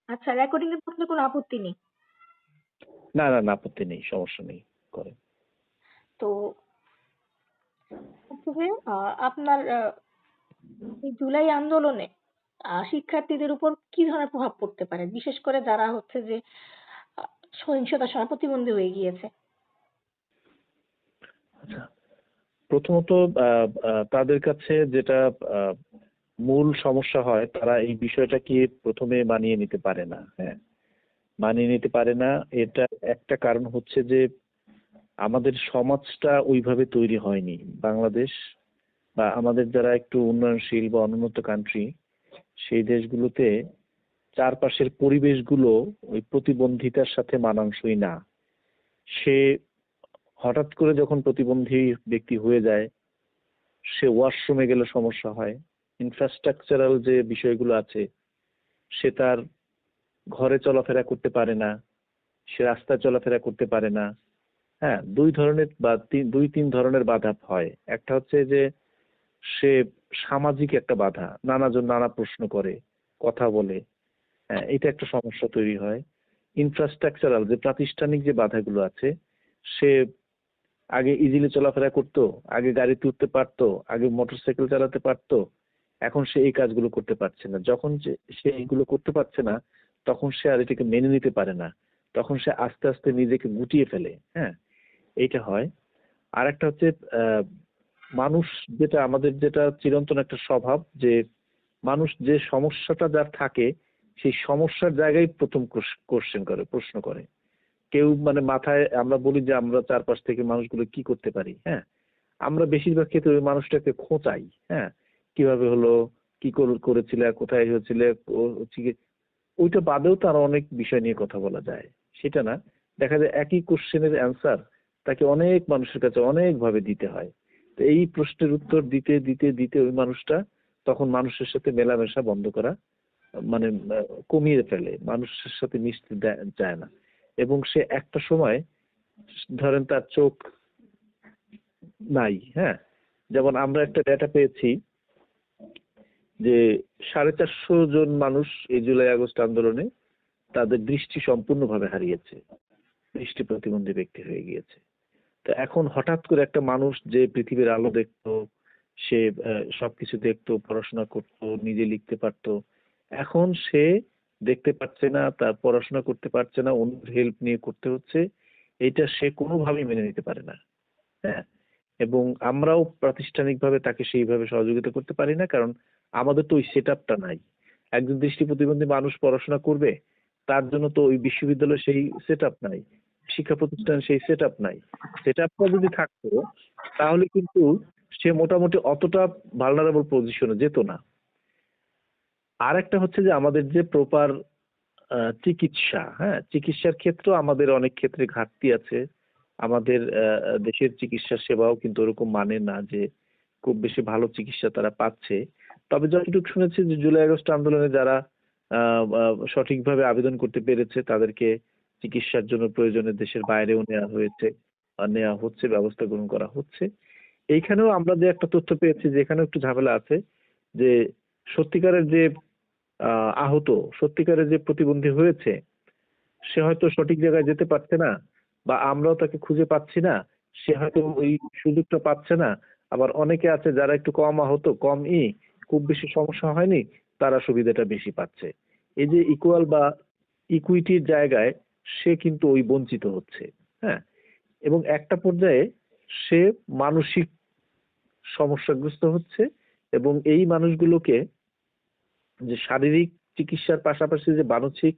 আচ্ছা, রেকর্ডিং এর থাকলে কোনো আপত্তি নেই। না না না, আপত্তি নেই, সমস্যা নেই, করেন। তো হচ্ছে যে আপনার এই জুলাই আন্দোলনে শিক্ষার্থীদের উপর কি ধরনের প্রভাব পড়তে পারে? বিশেষ করে যারা হচ্ছে যে আ সহিংসতার সময় প্রতিবন্ধী হয়ে গিয়েছে। আচ্ছা, প্রথমত তাদের কাছে যেটা আহ, মূল সমস্যা হয়, তারা এই বিষয়টাকে প্রথমে মানিয়ে নিতে পারে না। হ্যাঁ, মানিয়ে নিতে পারে না। এটা একটা কারণ হচ্ছে যে আমাদের সমাজটা ওইভাবে তৈরি হয়নি। বাংলাদেশ বা আমাদের যারা একটু উন্নয়নশীল বা অনুন্নত কান্ট্রি, সেই দেশগুলোতে চারপাশের পরিবেশগুলো ওই প্রতিবন্ধিতার সাথে মানানসই না। সে হঠাৎ করে যখন প্রতিবন্ধী ব্যক্তি হয়ে যায়, সে ওয়াশরুমে গেলে সমস্যা হয়। ইনফ্রাস্ট্রাকচারাল যে বিষয়গুলো আছে, সে তার ঘরে চলাফেরা করতে পারে না, সে রাস্তায় চলাফেরা করতে পারে না। হ্যাঁ, দুই ধরনের বা দুই তিন ধরনের বাধা হয়। একটা হচ্ছে যে সে সামাজিক একটা বাধা, নানাজন নানা প্রশ্ন করে, কথা বলে। হ্যাঁ, এটা একটা সমস্যা তৈরি হয়। ইনফ্রাস্ট্রাকচারাল যে প্রাতিষ্ঠানিক যে বাধাগুলো আছে, সে আগে ইজিলি চলাফেরা করতো, আগে গাড়িতে উঠতে পারতো, আগে মোটরসাইকেল চালাতে পারতো, এখন সে এই কাজগুলো করতে পারছে না। যখন সে এইগুলো করতে পারছে না, তখন সে আর এটাকে মেনে নিতে পারে না। তখন সে আস্তে আস্তে নিজেকে গুটিয়ে ফেলে। হ্যাঁ, এইটা হয়। আর একটা হচ্ছে আহ, মানুষ, যেটা আমাদের যেটা চিরন্তন একটা স্বভাব, যে মানুষ যে সমস্যাটা যার থাকে, সেই সমস্যার জায়গায় প্রথম কোশ্চেন করে, প্রশ্ন করে। কেউ মানে মাথায়, আমরা বলি যে আমরা চারপাশ থেকে মানুষগুলো কি করতে পারি। হ্যাঁ, আমরা বেশিরভাগ ক্ষেত্রে ওই মানুষটাকে খোঁচাই। হ্যাঁ, কিভাবে হলো, কি করেছিলে, কোথায় হয়েছিলে, হচ্ছে কি, ওইটা বাদেও তার অনেক বিষয় নিয়ে কথা বলা যায়। সেটা না, দেখা যায় একই কোশ্চেনের অ্যান্সার তাকে অনেক মানুষের কাছে অনেক ভাবে দিতে হয়। তো এই প্রশ্নের উত্তর দিতে দিতে দিতে ওই মানুষটা তখন মানুষের সাথে মেলামেশা বন্ধ করা, মানে কমিয়ে ফেলে, মানুষের সাথে মিশতে যায় না। এবং সে একটা সময়, ধরেন তার চোখ নাই। হ্যাঁ, যেমন আমরা একটা ডেটা পেয়েছি যে 450 জন মানুষ এই জুলাই আগস্ট আন্দোলনে তাদের দৃষ্টি সম্পূর্ণভাবে হারিয়েছে, দৃষ্টি প্রতিবন্ধী ব্যক্তি হয়ে গিয়েছে। তো এখন হঠাৎ করে একটা মানুষ যে পৃথিবীর আলো দেখতো, সে সবকিছু দেখতো, পড়াশোনা করতো, নিজে লিখতে পারতো, এখন সে দেখতে পাচ্ছে না, তার পড়াশোনা করতে পারছে না, অন্যের হেল্প নিয়ে করতে হচ্ছে। এটা সে কোনোভাবেই মেনে নিতে পারে না। হ্যাঁ, এবং আমরাও প্রাতিষ্ঠানিকভাবে তাকে সেইভাবে সহযোগিতা করতে পারি না, কারণ আমাদের তো ওই সেট আপটা নাই। একজন দৃষ্টি প্রতিবন্ধী মানুষ পড়াশোনা করবে, তার জন্য তো ওই বিশ্ববিদ্যালয়ে সেই সেট আপ নাই, শিক্ষা প্রতিষ্ঠানে সেই সেট আপ নাই। সেট আপটা যদি থাকতো, তাহলে কিন্তু সে মোটামুটি অতটা ভালনারেবল পজিশনে যেত না। আর একটা হচ্ছে যে আমাদের যে প্রপার চিকিৎসা, হ্যাঁ, চিকিৎসার ক্ষেত্রেও আমাদের অনেক ক্ষেত্রে ঘাটতি আছে। আমাদের দেশের চিকিৎসা সেবাও কিন্তু ওরকম মানে না যে খুব বেশি ভালো চিকিৎসা তারা পাচ্ছে। তবে যতটুকু শুনেছি যে জুলাই আগস্ট আন্দোলনে যারা সঠিকভাবে আবেদন করতে পেরেছে, তাদেরকে চিকিৎসার জন্য প্রয়োজনে দেশের বাইরেও নেওয়া হয়েছে, নেওয়া হচ্ছে, ব্যবস্থা গ্রহণ করা হচ্ছে। এইখানেও আমরা যে একটা তথ্য পেয়েছি যে এখানেও একটু ঝামেলা আছে, যে সত্যিকারের যে আহত, সত্যিকারের যে প্রতিবন্ধী হয়েছে, সে হয়তো সঠিক জায়গায় যেতে পারছে না, বা আমরাও তাকে খুঁজে পাচ্ছি না, সে হয়তো ওই সুযোগটা পাচ্ছে না। আবার অনেকে আছে যারা একটু কম আহত, খুব বেশি সমস্যা হয়নি, তারা সুবিধাটা বেশি পাচ্ছে। এই যে ইকুয়াল বা ইকুইটির জায়গায় সে কিন্তু ওই বঞ্চিত হচ্ছে। হ্যাঁ, এবং একটা পর্যায়ে সে মানসিক সমস্যাগ্রস্ত হচ্ছে। এবং এই মানুষগুলোকে যে শারীরিক চিকিৎসার পাশাপাশি যে মানসিক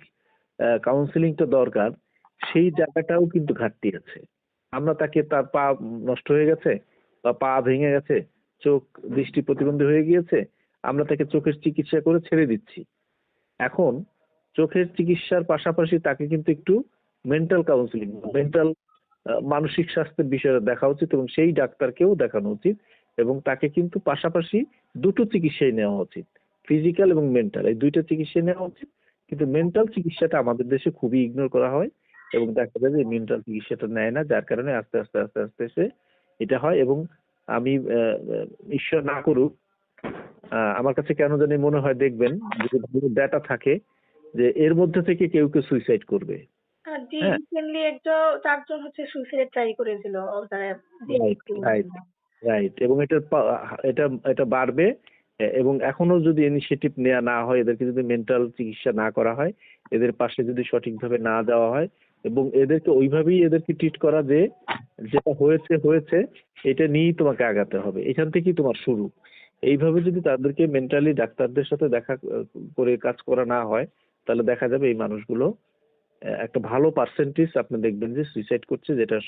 কাউন্সিলিংটা দরকার, সেই জায়গাটাও কিন্তু ঘাটতি আছে। আমরা তাকে, তার পা নষ্ট হয়ে গেছে বা পা ভেঙে গেছে, চোখ, দৃষ্টি প্রতিবন্ধী হয়ে গিয়েছে, আমরা তাকে চোখের চিকিৎসা করে ছেড়ে দিচ্ছি। এখন চোখের চিকিৎসার পাশাপাশি তাকে কিন্তু একটু মেন্টাল কাউন্সিলিং, মেন্টাল, মানসিক স্বাস্থ্যের বিষয়ে দেখা উচিত, এবং সেই ডাক্তারকেও দেখানো উচিত। এবং তাকে কিন্তু পাশাপাশি দুটো চিকিৎসাই নেওয়া উচিত, ফিজিক্যাল এবং মেন্টাল, এই দুইটা চিকিৎসা নেওয়া উচিত। কিন্তু মেন্টাল চিকিৎসাটা আমাদের দেশে খুবই ইগনোর করা হয়, এবং দেখা যায় যে মেন্টাল চিকিৎসাটা নেয় না, যার কারণে আস্তে আস্তে আস্তে আস্তে সে এটা হয়। এবং আমি ঈশ্বর না করুক, আমার কাছে কেন জানি মনে হয়, দেখবেন যদি ভালো ডেটা থাকে, যে এর মধ্যে থেকে কেউ কেউ সুইসাইড করবে। আর জি হ্যাঁ, রিসেন্টলি একটা ৪ জন হচ্ছে সুইসাইড ট্রাই করেছিল যারা রাইট, রাইট, ডিএনএ রাইট। এবং এটা এটা বাড়বে। এবং এখনো যদি ইনিশিয়েটিভ নেওয়া না হয়, এদেরকে যদি মেন্টাল চিকিৎসা না করা হয়, এদের পাশে যদি সঠিকভাবে না দেওয়া হয় এবং এদেরকে ওইভাবেই এদেরকে ট্রিট করা যে যেটা হয়েছে হয়েছে, এটা নিয়েই তোমাকে আগাতে হবে, এখান থেকেই তোমার শুরু। এইভাবে যদি তাদেরকে মেন্টালি ডাক্তারদের সাথে দেখা করে কাজ করা না হয়, তাহলে দেখা যাবে এই মানুষগুলো একটা ভালো পার্সেন্টেজ আপনি দেখবেন যে সুইসাইড করছে, যেটা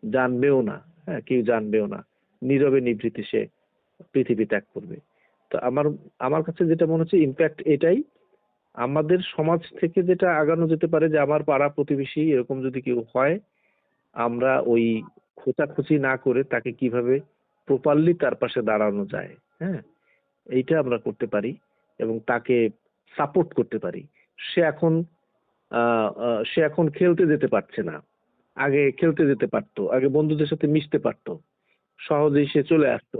জানবেও না। হ্যাঁ, কেউ জানবেও না, নীরবে নিভৃতে সে পৃথিবী ত্যাগ করবে। তো আমার আমার কাছে যেটা মনে হচ্ছে ইম্প্যাক্ট এটাই, আমাদের সমাজ থেকে যেটা আগানো যেতে পারে যে আমার পাড়া প্রতিবেশী এরকম যদি কেউ হয়, আমরা ওই খোঁচাখুচি না করে তাকে কিভাবে প্রপারলি তার পাশে দাঁড়ানো যায়, হ্যাঁ, এইটা আমরা করতে পারি এবং তাকে সাপোর্ট করতে পারি। সে এখন সে এখন খেলতে যেতে পারছে না, আগে খেলতে যেতে পারতো, আগে বন্ধুদের সাথে মিশতে পারতো, সহজেই সে চলে আসতো।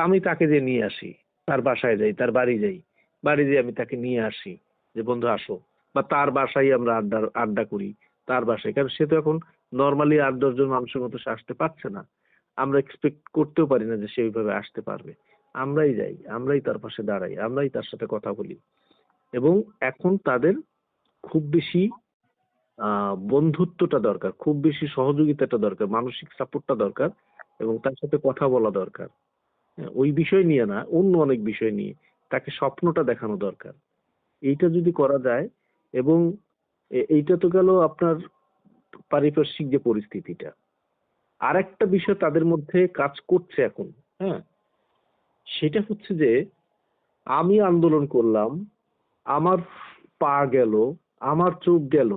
আমি তাকে যে নিয়ে আসি, তার বাসায় যাই, তার বাড়ি যাই, বাড়ি যেয়ে আমি তাকে নিয়ে আসি যে বন্ধু আসো, বা তার বাসায় আমরা আড্ডা আড্ডা করি, তার বাসায়। কারণ সে তো এখন নর্মালি ৮-১০ জন মানুষের মতো সে আসতে পারছে না, আমরা এক্সপেক্ট করতেও পারি না যে সে ওইভাবে আসতে পারবে। আমরাই যাই, আমরাই তার পাশে দাঁড়াই, আমরাই তার সাথে কথা বলি। এবং এখন তাদের খুব বেশি বন্ধুত্বটা দরকার, খুব বেশি সহযোগিতাটা দরকার, মানসিক সাপোর্টটা দরকার এবং তার সাথে কথা বলা দরকার। হ্যাঁ, ওই বিষয় নিয়ে না, অন্য অনেক বিষয় নিয়ে তাকে স্বপ্নটা দেখানো দরকার। এইটা যদি করা যায় এবং এইটা তো গেল আপনার পারিপার্শ্বিক যে পরিস্থিতিটা। আরেকটা বিষয় তাদের মধ্যে কাজ করছে এখন, হ্যাঁ, সেটা হচ্ছে যে আমি আন্দোলন করলাম, আমার পা গেল, আমার চোখ গেল,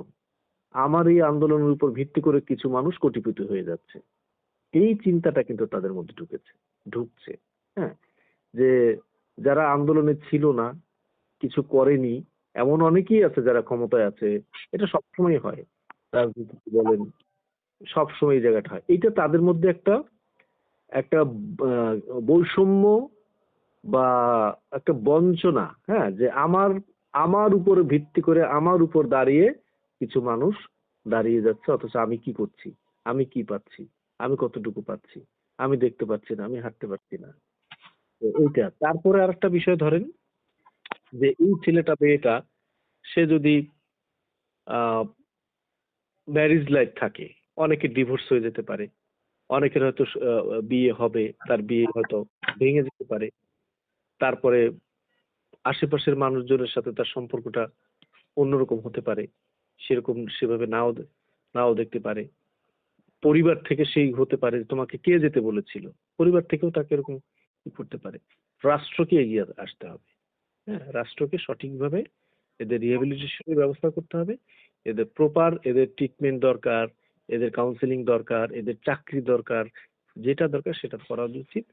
আমার এই আন্দোলনের উপর ভিত্তি করে কিছু মানুষ কোটিপতি হয়ে যাচ্ছে। এই চিন্তাটা কিন্তু তাদের মধ্যে ঢুকছে। হ্যাঁ, যে যারা আন্দোলনে ছিল না, কিছু করেনি, এমন অনেকেই আছে যারা ক্ষমতায় আছে। এটা সবসময় হয়, রাজনীতি বলেন, সবসময় এই জায়গাটা হয়। এইটা তাদের মধ্যে একটা একটা আহ, বৈষম্য বা একটা বঞ্চনা, হ্যাঁ, যে আমার আমার উপরে ভিত্তি করে আমার উপর দাঁড়িয়ে কিছু মানুষ দাঁড়িয়ে যাচ্ছে, অথচ আমি কি করছি, আমি কি পাচ্ছি, আমি কতটুকু পাচ্ছি, আমি দেখতে পাচ্ছি না, আমি হাঁটতে পারছি না। তো এইটা তারপরে আরেকটা বিষয় ধরেন যে এই ছেলেটা মেয়েটা সে যদি ম্যারিজ লাইফ থাকে, অনেকে ডিভোর্স হয়ে যেতে পারে, অনেকের হয়তো বিয়ে হবে, তার বিয়ে হয়তো ভেঙে যেতে পারে, তারপরে আশেপাশের মানুষজনের সাথে তার সম্পর্কটা অন্যরকম হতে পারে, সেরকম সেভাবে নাও দেখতে পারে। পরিবার থেকে সেই হতে পারে যে, তোমাকে কে যেতে বলেছিল, পরিবার থেকেও তাকে এরকম করতে পারে। রাষ্ট্রকে এগিয়ে আসতে হবে। হ্যাঁ, রাষ্ট্রকে সঠিকভাবে এদের রিহ্যাবিলিটেশনের ব্যবস্থা করতে হবে, এদের প্রপার এদের ট্রিটমেন্ট দরকার, এদের কাউন্সেলিং দরকার, এদের চাকরি দরকার, যেটা দরকার সেটা করা উচিত।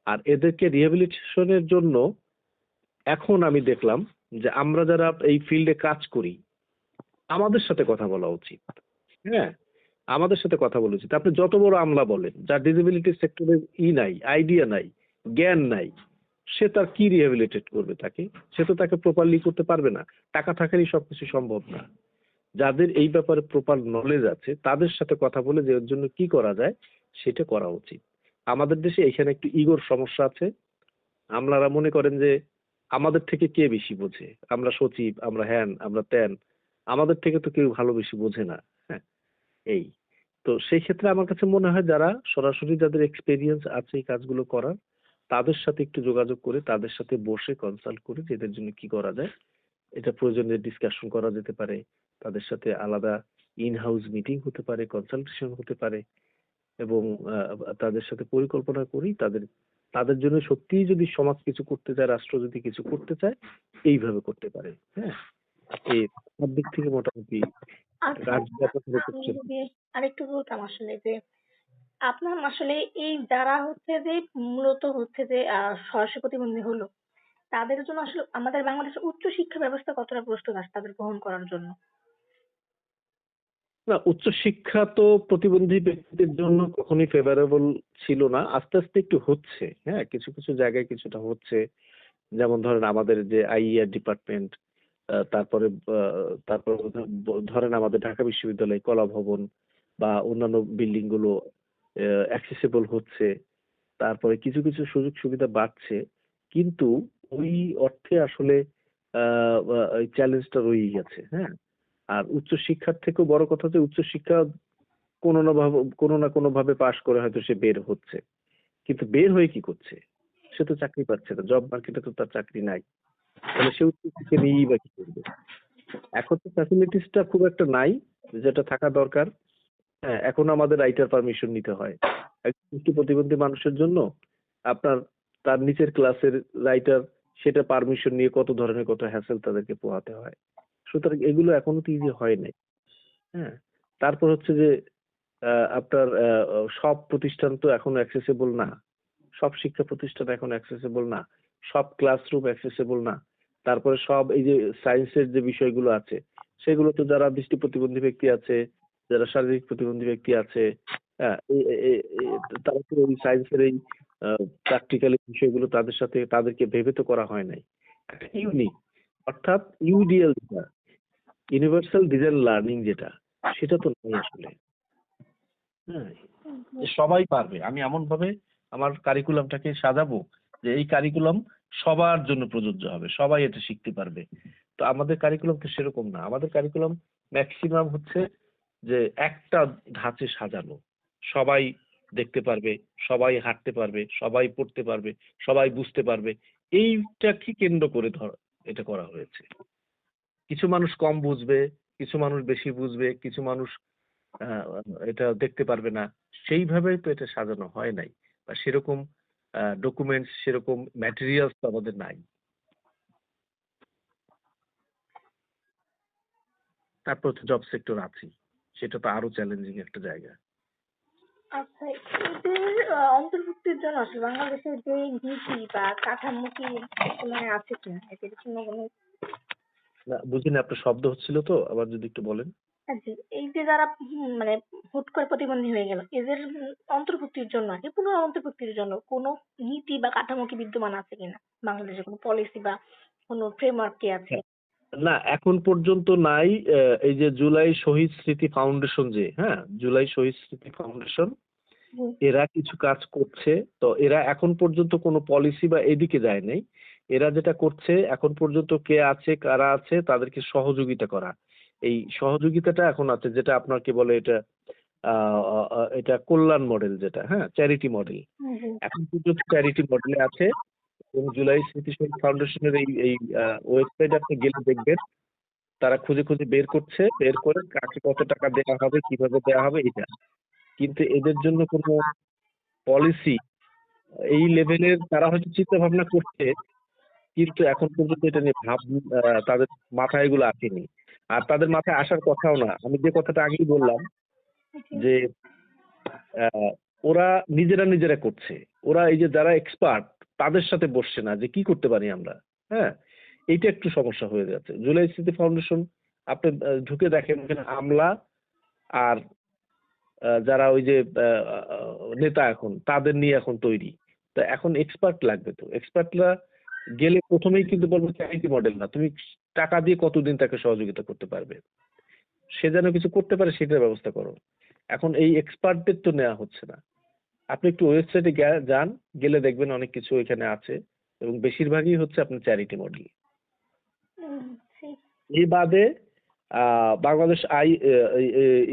আর এদেরকে রিহ্যাবিলিটেশনের জন্য এখন আমি দেখলাম যে আমরা যারা এই ফিল্ডে কাজ করি, আমাদের সাথে কথা বলা উচিত। হ্যাঁ, আমাদের সাথে কথা বলা উচিত। আপনি যত বড় আমলা বলেন, যার ডিসেবিলিটি সেক্টরে নাই, আইডিয়া নাই, জ্ঞান নাই, সে তার কি রিহ্যাবিলিটেট করবে তাকে? সে তো তাকে প্রপারলি করতে পারবে না। টাকা থাকারই সবকিছু সম্ভব না। যাদের এই ব্যাপারে প্রপার নলেজ আছে তাদের সাথে কথা বলে যে এর জন্য কি করা যায় সেটা করা উচিত। আমাদের দেশে এখানে একটু ইগোর সমস্যা আছে। আমলারা মনে করেন যে আমাদের থেকে কে বেশি বোঝে, আমরা সচিব, আমরা হ্যান, আমরা ত্যান, আমাদের থেকে তো কেউ ভালো বেশি বোঝে না। হ্যাঁ, এই তো সেই ক্ষেত্রে আমার কাছে মনে হয় যারা সরাসরি যাদের এক্সপেরিয়েন্স আছে এই কাজগুলো করার, তাদের সাথে একটু যোগাযোগ করে তাদের সাথে বসে কনসাল্ট করে যে এদের জন্য কি করা যায়, এটা প্রয়োজনে ডিসকাশন করা যেতে পারে। তাদের সাথে আলাদা ইন হাউস মিটিং হতে পারে, কনসালটেশন হতে পারে এবং তাদের সাথে পরিকল্পনা করি তাদের তাদের জন্য সত্যিই যদি সমাজ কিছু করতে চায়, রাষ্ট্র যদি কিছু করতে চায়, এইভাবে করতে পারে। হ্যাঁ, এই সব দিক থেকে মোটামুটি আচ্ছা কাজ ব্যাপারে আমি করছেন। যদি আরেকটু বলতাম আসলে যে আপনার আসলে এই যারা হচ্ছে যে মূলত হচ্ছে যে সরাসরি প্রতিবন্ধী হলো তাদের জন্য আসলে আমাদের বাংলাদেশের উচ্চ শিক্ষা ব্যবস্থা কতটা প্রস্তুত আছে তাদের গ্রহণ করার জন্য? না, উচ্চশিক্ষা তো প্রতিবন্ধী ব্যক্তিদের জন্য কখনোই ফেভারেবল ছিল না, আস্তে আস্তে একটু হচ্ছে। হ্যাঁ, কিছু কিছু জায়গায় কিছুটা হচ্ছে। যেমন ধরেন আমাদের যে আইইআর ডিপার্টমেন্ট, তারপরে তারপরে ধরেন আমাদের ঢাকা বিশ্ববিদ্যালয় কলা ভবন বা অন্যান্য বিল্ডিং গুলো অ্যাক্সেসিবল হচ্ছে, তারপরে কিছু কিছু সুযোগ সুবিধা বাড়ছে, কিন্তু ওই অর্থে আসলে এই চ্যালেঞ্জটা রয়েই গেছে। হ্যাঁ, আর উচ্চশিক্ষার থেকেও বড় কথা যে উচ্চশিক্ষা কোনো না কোনো ভাবে পাশ করে হয়তো সে বের হচ্ছে, কিন্তু বের হয়ে কি করছে? সে তো চাকরি পাচ্ছে না, জব মার্কেটে তো তার চাকরি নাই, তাহলে সে উচ্চশিক্ষা নিয়েই বা কি করবে? এখন তো ফ্যাসিলিটিসটা খুব একটা নাই যেটা থাকা দরকার। হ্যাঁ, এখন আমাদের রাইটার পারমিশন নিতে হয় একজন দৃষ্টি প্রতিবন্ধী মানুষের জন্য। আপনার তার নিচের ক্লাসের রাইটার, সেটা পারমিশন নিয়ে কত ধরনের কত হ্যাসেল তাদেরকে পোহাতে হয়। সুতরাং এগুলো এখনো তো ইজি হয় নাই। হ্যাঁ, তারপর হচ্ছে যে আপনার সব প্রতিষ্ঠান তো এখনো অ্যাক্সেসিবল না, সব শিক্ষা প্রতিষ্ঠান এখন অ্যাক্সেসিবল না, সব ক্লাসরুম অ্যাক্সেসিবল না। তারপরে সব এই যে সায়েন্সের যে বিষয়গুলো আছে সেগুলো তো যারা দৃষ্টি প্রতিবন্ধী ব্যক্তি আছে, যারা শারীরিক প্রতিবন্ধী ব্যক্তি আছে, হ্যাঁ, তারা তো ওই সায়েন্সের এই প্র্যাকটিক্যাল বিষয়গুলো তাদের সাথে তাদেরকে ভেবে তো করা হয় নাই। একটা ইউনিক, অর্থাৎ ইউডিএল যেটা, ইউনিভার্সাল ডিজাইন লার্নিং যেটা, সেটা তো নেই আসলে। হ্যাঁ, যে সবাই পারবে, আমি এমন ভাবে আমার কারিকুলামটাকে সাজাবো যে এই কারিকুলাম সবার জন্য প্রযোজ্য হবে, সবাই এটা শিখতে পারবে। তো আমাদের কারিকুলাম তো সেরকম না, আমাদের কারিকুলাম ম্যাক্সিমাম হচ্ছে যে একটা ধাঁচে সাজানো, সবাই দেখতে পারবে, সবাই হাঁটতে পারবে, সবাই পড়তে পারবে, সবাই বুঝতে পারবে, এইটাকে কেন্দ্র করে এটা করা হয়েছে। কিছু মানুষ কম বুঝবে, কিছু মানুষ বেশি বুঝবে, কিছু মানুষ আহ, এটা দেখতে পারবে না, সেইভাবেই তো এটা সাজানো হয় নাই, বা সেরকম ডকুমেন্টস, সেরকম ম্যাটেরিয়ালস তো আমাদের নাই। তারপর তো জব সেক্টর আছে, সেটা তো আরো চ্যালেঞ্জিং একটা জায়গা। আচ্ছা, এদের অন্তর্ভুক্তির জন্য আসলে বাংলাদেশের যে নীতি বা কাঠামো কি মানে আছে কিনা, এদের কোনো না, বুঝিনি, আপনার শব্দ হচ্ছিল তো, আবার যদি একটু বলেন। জি, এই যে যারা মানে হুট করে প্রতিবন্ধী হয়ে গেল, এদের অন্তর্ভুক্তির জন্য আর কি পুনঃ অন্তর্ভুক্তির জন্য কোনো নীতি বা কাঠামো কি বিদ্যমান আছে কিনা, বাংলাদেশে কোনো পলিসি বা কোনো ফ্রেমওয়ার্ক কি আছে? হ্যাঁ, না, এখন পর্যন্ত নাই। এই যে জুলাই শহীদ স্মৃতি ফাউন্ডেশন, যে হ্যাঁ, জুলাই শহীদ স্মৃতি ফাউন্ডেশন, জি। এরা কিছু কাজ করছে। তো এরা এখন পর্যন্ত কোনো পলিসি বা এদিকে যায় নাই। এরা যেটা করছে এখন পর্যন্ত, কে আছে কারা আছে তাদেরকে সহযোগিতা করা, এই সহযোগিতাটা এখন আছে, যেটা আপনাকে বলে এটা এটা কল্যাণ মডেল, যেটা হ্যাঁ চ্যারিটি মডেল। জি। এখন পর্যন্ত চ্যারিটি মডেলে আছে, এবং জুলাই স্মৃতি শহীদ ফাউন্ডেশনের এই এই ওয়েবসাইট আপনি গেলে দেখবেন, তারা খুঁজে খুঁজে বের করছে, বের করে কাকে কত টাকা দেওয়া হবে, কিভাবে দেওয়া হবে এটা। কিন্তু এদের জন্য কোনো পলিসি এই লেভেলের তারা হয়তো চিন্তা ভাবনা করছে, কিন্তু এখন পর্যন্ত এটা নিয়ে তাদের মাথায় এগুলো আসেনি। আর তাদের মাথায় আসার কথাও না। আমি যে কথাটা আগেই বললাম জি। যে আহ, ওরা নিজেরা নিজেরা করছে, ওরা এই যে যারা এক্সপার্ট তাদের সাথে বসছে না যে কি করতে পারি আমরা। হ্যাঁ, এইটা একটু সমস্যা হয়ে যাচ্ছে। জুলাই স্মৃতি ফাউন্ডেশন আপনি ঢুকে দেখেন ওখানে আমলা আর যারা ওই যে নেতা এখন তাদের নিয়ে এখন তৈরি। তা এখন এক্সপার্ট লাগবে, তো এক্সপার্টরা গেলে প্রথমেই কিন্তু বলবো চ্যারিটি মডেল না, তুমি টাকা দিয়ে কতদিন তাকে সহযোগিতা করতে পারবে, সে যেন কিছু করতে পারে সেটার ব্যবস্থা করো। এখন এই এক্সপার্টদের তো নেওয়া হচ্ছে না। আপনি একটু ওয়েবসাইটে যান, গেলে দেখবেন অনেক কিছু এখানে আছে, এবং বেশিরভাগই হচ্ছে আপনার চ্যারিটি মডেল। জি। এই বাদে বাংলাদেশ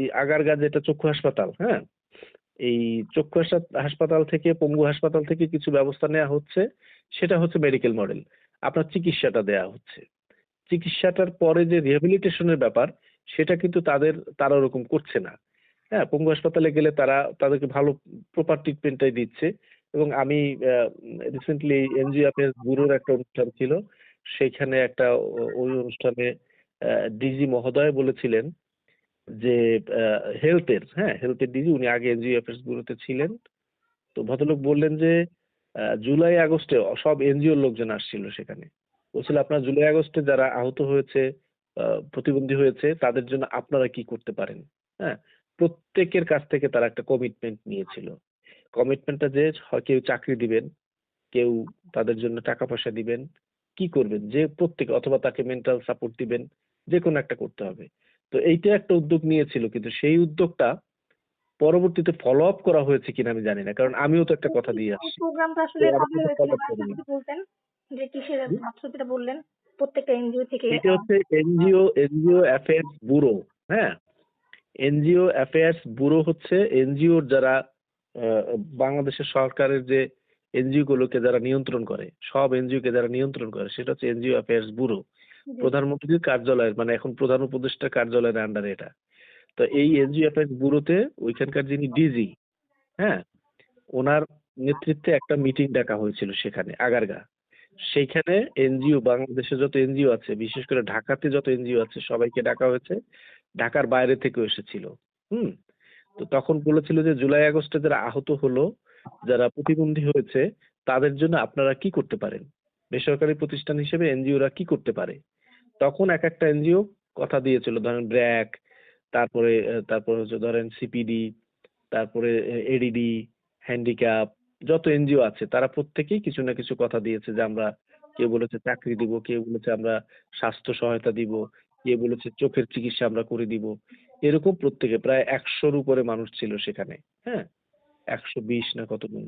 এই আগারগা যেটা চক্ষু হাসপাতাল, হ্যাঁ, এই চক্ষু হাসপাতাল থেকে, পঙ্গু হাসপাতাল থেকে কিছু ব্যবস্থা নেওয়া হচ্ছে, সেটা হচ্ছে মেডিকেল মডেল। আপনার চিকিৎসাটা দেয়া হচ্ছে, চিকিৎসাটার পরে যে রিহ্যাবিলিটেশনের ব্যাপার, সেটা কিন্তু তারা ওরকম করছে না। হ্যাঁ, পঙ্গু হাসপাতালে গেলে তারা তাদেরকে ভালো প্রপার ট্রিটমেন্টটাই দিচ্ছে। এবং আমি রিসেন্টলি এনজিও অ্যাফেয়ার্স ব্যুরোর একটা অনুষ্ঠান ছিল, সেইখানে একটা ওই অনুষ্ঠানে ডিজি মহোদয় বলেছিলেন যে হেলথের ডিজি, উনি আগে এনজিও অ্যাফেয়ার্স ব্যুরোতে ছিলেন। তো ভদ্রলোক বললেন যে জুলাই আগস্টে সব এনজিওর লোকজন আসছিল সেখানে, বলছিল আপনার জুলাই আগস্টে যারা আহত হয়েছে, প্রতিবন্ধী হয়েছে, তাদের জন্য আপনারা কি করতে পারেন। হ্যাঁ, প্রত্যেকের কাছ থেকে তারা একটা কমিটমেন্ট নিয়েছিল। কমিটমেন্টটা যে হয় কেউ চাকরি দিবেন, কেউ তাদের জন্য টাকা পয়সা দিবেন, কি করবেন? যে প্রত্যেকে অথবা তাকে মেন্টাল সাপোর্ট দিবেন, যে কোনো একটা করতে হবে। তো এইটা একটা উদ্যোগ নিয়েছিল, কিন্তু সেই উদ্যোগটা পরবর্তীতে ফলো আপ করা হয়েছে কিনা আমি জানি না, কারণ আমিও তো একটা কথা দিয়ে এই আসছি, প্রোগ্রামটা তো আসলে আমার কবে কিন্তু হয়েছিল ফলো আপ বা একটু করেনি। যদি বলতেন যে কিসের মাত্র যেটা বললেন প্রত্যেকটা এনজিও থেকে এটা হচ্ছে এনজিও অ্যাফেয়ার্স ব্যুরো। হ্যাঁ, এনজিও অ্যাফেয়ার্স ব্যুরো হচ্ছে এনজিওর যারা আহ, বাংলাদেশের সরকারের যে এনজিও গুলোকে যারা নিয়ন্ত্রণ করে, সব এনজিও কে যারা নিয়ন্ত্রণ করে, সেটা হচ্ছে এনজিও অ্যাফেয়ার্স ব্যুরো। জি প্রধানমন্ত্রীর কার্যালয়ের, মানে এখন প্রধান উপদেষ্টার কার্যালয়ের আন্ডারে এটা। তো এই এনজিও অ্যাফেয়ার্স ব্যুরোতে ওইখানকার যিনি ডিজি, হ্যাঁ, ওনার নেতৃত্বে একটা মিটিং ডাকা হয়েছিল সেখানে আগারগা। সেইখানে এনজিও, বাংলাদেশে যত এনজিও আছে, বিশেষ করে ঢাকাতে যত এনজিও আছে, সবাইকে ডাকা হয়েছে, ঢাকার বাইরে থেকেও এসেছিল। হুম। তো তখন বলেছিল যে জুলাই আগস্টে যারা আহত হলো, যারা প্রতিবন্ধী হয়েছে, তাদের জন্য আপনারা কি করতে পারেন, বেসরকারি প্রতিষ্ঠান হিসেবে এনজিওরা কি করতে পারে। তখন এক একটা এনজিও কথা দিয়েছিল, ধরেন ব্র্যাক, তারপরে হচ্ছে ধরেন সিপিডি, তারপরে এডিডি, হ্যান্ডিক্যাপ, যত এনজিও আছে তারা প্রত্যেকেই কিছু না কিছু কথা দিয়েছে যে আমরা, কেউ বলেছে চাকরি দিব, কেউ বলেছে আমরা স্বাস্থ্য সহায়তা দিব, কেউ বলেছে চোখের চিকিৎসা আমরা করে দিব। এরকম প্রত্যেকে প্রায় 100-র উপরে মানুষ ছিল সেখানে। হ্যাঁ, 120 না কতজন।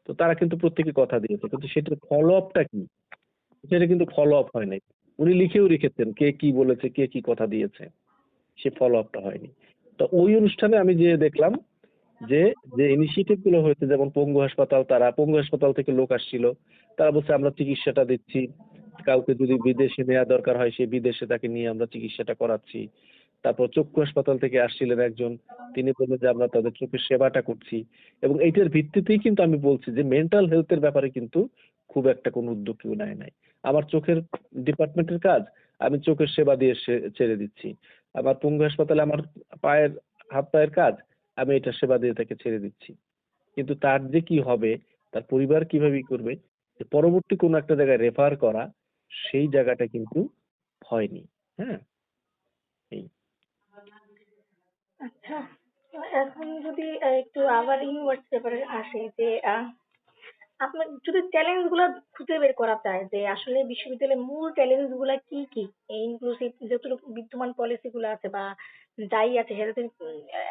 তো তারা কিন্তু প্রত্যেকে কথা দিয়েছে, কিন্তু সেটার ফলো আপটা কি, সেটা কিন্তু ফলো আপ হয় নাই। উনি লিখেও রেখেছেন কে কি বলেছে, কে কি কথা দিয়েছে, সে ফলো আপটা হয়নি। তো ওই অনুষ্ঠানে আমি যে দেখলাম যে যে ইনিশিয়েটিভ গুলো হয়েছে, যেমন পঙ্গু হাসপাতাল, তারা পঙ্গু হাসপাতাল থেকে লোক আসছিল, তারা বলছে আমরা চিকিৎসাটা দিচ্ছি, কাউকে যদি বিদেশে নেওয়া দরকার হয় সে বিদেশে তাকে নিয়ে আমরা চিকিৎসাটা করাচ্ছি। তারপর চক্ষু হাসপাতাল থেকে আসছিলেন একজন, তিনি বললেন যে আমরা তাদের চোখের সেবাটা করছি। এবং এইটার ভিত্তিতেই কিন্তু আমি বলছি যে মেন্টাল হেলথের ব্যাপারে কিন্তু খুব একটা কোনো উদ্যোগ কেউ নেয় নাই। আমার চোখের ডিপার্টমেন্টের কাজ, আমি চোখের সেবা দিয়ে ছেড়ে দিচ্ছি। আমার পঙ্গু হাসপাতালে আমার পায়ের, হাত পায়ের কাজ, আমি এটা সেবা দিয়ে তাকে ছেড়ে দিচ্ছি। কিন্তু তার যে কি হবে, তার পরিবার কিভাবে ই করবে, যে পরবর্তী কোনো একটা জায়গায় রেফার করা, সেই জায়গাটা কিন্তু হয়নি। হ্যাঁ, এই আচ্ছা এখন যদি একটু আবার ইউনিভার্সিটির ব্যাপারে আসি যে আপনার যদি চ্যালেঞ্জ গুলো খুঁজে বের করা যায় যে আসলে বিশ্ববিদ্যালয়ের মূল চ্যালেঞ্জ গুলা কি কি এই ইনক্লুসিভ যতটুকু বিদ্যমান পলিসি গুলো আছে বা যাই আছে সেটাতে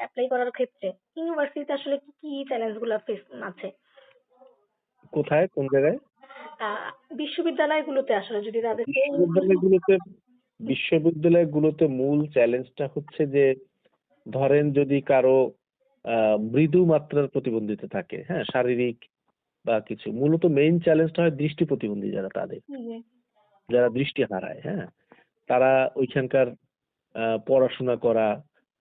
অ্যাপ্লাই করার ক্ষেত্রে ইউনিভার্সিটিতে আসলে কি কি চ্যালেঞ্জ গুলা ফেস আছে কোথায়, কোন জায়গায়? আহ বিশ্ববিদ্যালয়গুলোতে আসলে যদি তাদেরকে ইনক্লুসিভ বিশ্ববিদ্যালয়গুলোতে বিশ্ববিদ্যালয়গুলোতে মূল চ্যালেঞ্জটা হচ্ছে যে, ধরেন যদি কারো মৃদু মাত্রার প্রতিবন্ধিতা থাকে, হ্যাঁ, শারীরিক বা কিছু, মূলত মেইন চ্যালেঞ্জটা হয় দৃষ্টি প্রতিবন্ধী যারা, তাদের, যারা দৃষ্টি হারায়। হ্যাঁ, তারা ওইখানকার পড়াশোনা করা,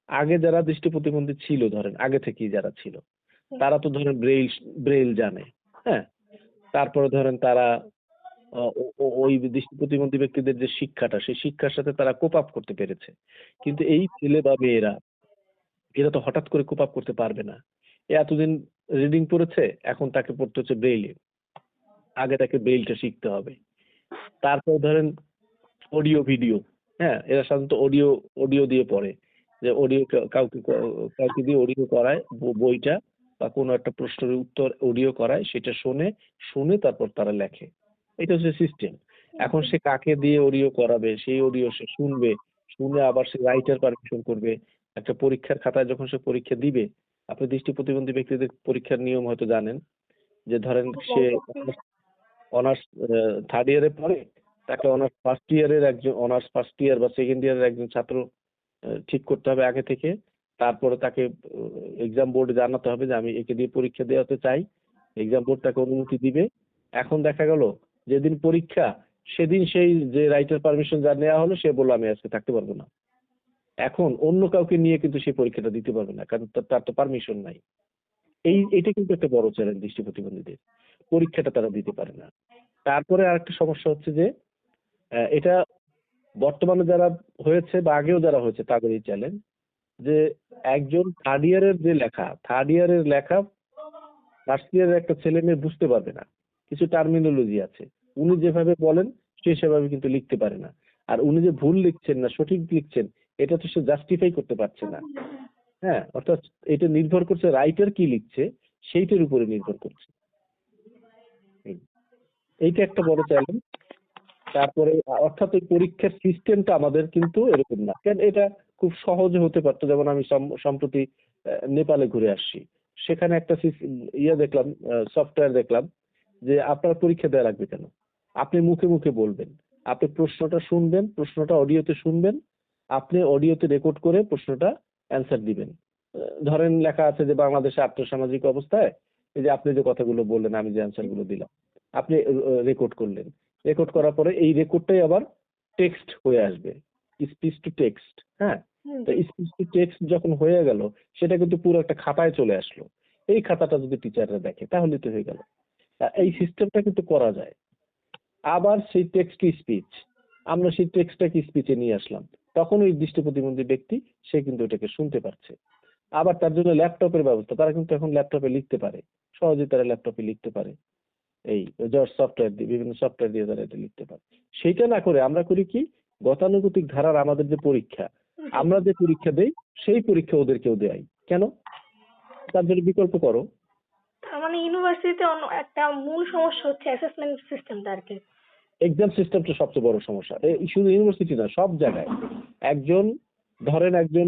আগে যারা দৃষ্টি প্রতিবন্ধী ছিল, ধরেন আগে থেকেই যারা ছিল, তারা তো ধরেন ব্রেইল ব্রেইল জানে। হ্যাঁ, তারপরে ধরেন তারা ওই দৃষ্টি প্রতিবন্ধী ব্যক্তিদের যে শিক্ষাটা, সেই শিক্ষার সাথে তারা কোপ আপ করতে পেরেছে। কিন্তু এই ছেলে বা মেয়েরা, এরা তো হঠাৎ করে কোপ আপ করতে পারবে না। এ এতদিন রিডিং পড়েছে, এখন তাকে পড়তে হচ্ছে ব্রেইলে, আগে তাকে ব্রেইলটা শিখতে হবে। তারপর ধরেন অডিও ভিডিও, হ্যাঁ, এরা সাধারণত অডিও অডিও দিয়ে পড়ে, যে অডিও কাউকে দিয়ে অডিও করায়, বইটা বা কোনো একটা প্রশ্নের উত্তর অডিও করায়, সেটা শোনে, শুনে তারপর তারা লেখে। এটা হচ্ছে সিস্টেম। এখন সে কাকে দিয়ে অডিও করাবে, সেই অডিও সে শুনবে, শুনে আবার সে রাইটার পারমিশন করবে। একটা পরীক্ষার খাতায় যখন সে পরীক্ষা দিবে, আপনি দৃষ্টি প্রতিবন্ধী ব্যক্তিদের পরীক্ষার নিয়ম হয়তো জানেন, যে ধরেন সে অনার্স থার্ড ইয়ারে পড়ে, তাকে অনার্স ফার্স্ট ইয়ার বা সেকেন্ড ইয়ারের একজন ছাত্র ঠিক করতে হবে আগে থেকে। তারপরে তাকে এক্সাম বোর্ডে জানাতে হবে যে আমি একে দিয়ে পরীক্ষা দেওয়াতে চাই, এক্সাম বোর্ড তাকে অনুমতি দিবে। এখন দেখা গেল যেদিন পরীক্ষা, সেদিন সেই যে রাইটার পারমিশন যা নেওয়া হলো, সে বললো আমি আজকে থাকতে পারবো না। এখন অন্য কাউকে নিয়ে কিন্তু সেই পরীক্ষাটা দিতে পারবে না, কারণ তার তো পারমিশন নাই। এটা কিন্তু একটা বড় চ্যালেঞ্জ দৃষ্টি প্রতিবন্ধীদের, পরীক্ষাটা তারা দিতে পারে না। তারপরে আরেকটা সমস্যা হচ্ছে যে এটা বর্তমানে যারা হয়েছে বা আগেও যারা হয়েছে তাদের এই চ্যালেঞ্জ, যে একজন থার্ড ইয়ারের লেখা ফার্স্ট ইয়ারের একটা ছেলে মেয়ে বুঝতে পারবে না। কিছু টার্মিনোলজি আছে, উনি যেভাবে বলেন সে সেভাবে কিন্তু লিখতে পারে না। আর উনি যে ভুল লিখছেন না সঠিক লিখছেন, এটা তো সে জাস্টিফাই করতে পারছে না। হ্যাঁ, অর্থাৎ এটা নির্ভর করছে রাইটার কি লিখছে, সেইটার উপরে নির্ভর করছে। এই- এইটা একটা বড় চ্যালেঞ্জ। তারপরে অর্থাৎ এই পরীক্ষার সিস্টেমটা আমাদের কিন্তু এরকম না। কেন এটা খুব সহজে হতে পারতো, যেমন আমি সম্প্রতি নেপালে ঘুরে আসছি, সেখানে একটা দেখলাম, সফটওয়্যার দেখলাম যে আপনার পরীক্ষা দেওয়া লাগবে কেন, আপনি মুখে মুখে বলবেন, আপনি প্রশ্নটা শুনবেন, প্রশ্নটা অডিওতে শুনবেন, আপনি অডিওতে রেকর্ড করে প্রশ্নটা অ্যান্সার দিবেন। ধরেন লেখা আছে যে বাংলাদেশে আর্থসামাজিক অবস্থায়, এই যে আপনি যে কথাগুলো বললেন, আমি যে অ্যান্সার গুলো দিলাম, আপনি রেকর্ড করলেন, রেকর্ড করার পরে এই রেকর্ডটাই আবার টেক্সট হয়ে আসবে, স্পিচ টু টেক্সট। হ্যাঁ, তো জি স্পিচ টু টেক্সট যখন হয়ে গেল, সেটা কিন্তু পুরো একটা খাতায় চলে আসলো। এই খাতাটা যদি টিচাররা দেখে তাহলে তো হয়ে গেল। এই সিস্টেমটা কিন্তু করা যায়। আবার সেই টেক্সট টু স্পিচ, আমরা সেই টেক্সটটাকে স্পিচে নিয়ে আসলাম, তখন ওই দৃষ্টি প্রতিবন্ধী ব্যক্তি সে কিন্তু এটাকে শুনতে পারছে। আবার তার জন্য ল্যাপটপের ব্যবস্থা, তারা কিন্তু এখন ল্যাপটপে লিখতে পারে, সহজে তারা ল্যাপটপে লিখতে পারে, এই জর্জ সফটওয়্যার দিয়ে, বিভিন্ন সফটওয়্যার দিয়ে তারা এটা লিখতে পারে। সেইটা না করে আমরা করি কি, গতানুগতিক ধারার আমাদের যে পরীক্ষা, আমরা যে পরীক্ষা দেই সেই পরীক্ষা ওদেরকেও দেয়। কেন? তার জন্য বিকল্প করো। তার মানে ইউনিভার্সিটিতে অন্য একটা মূল সমস্যা হচ্ছে অ্যাসেসমেন্ট সিস্টেমটা আর কি। এক্সাম সিস্টেমটা সবচেয়ে বড় সমস্যা, শুধু ইউনিভার্সিটি না, সব জায়গায়। একজন, ধরেন একজন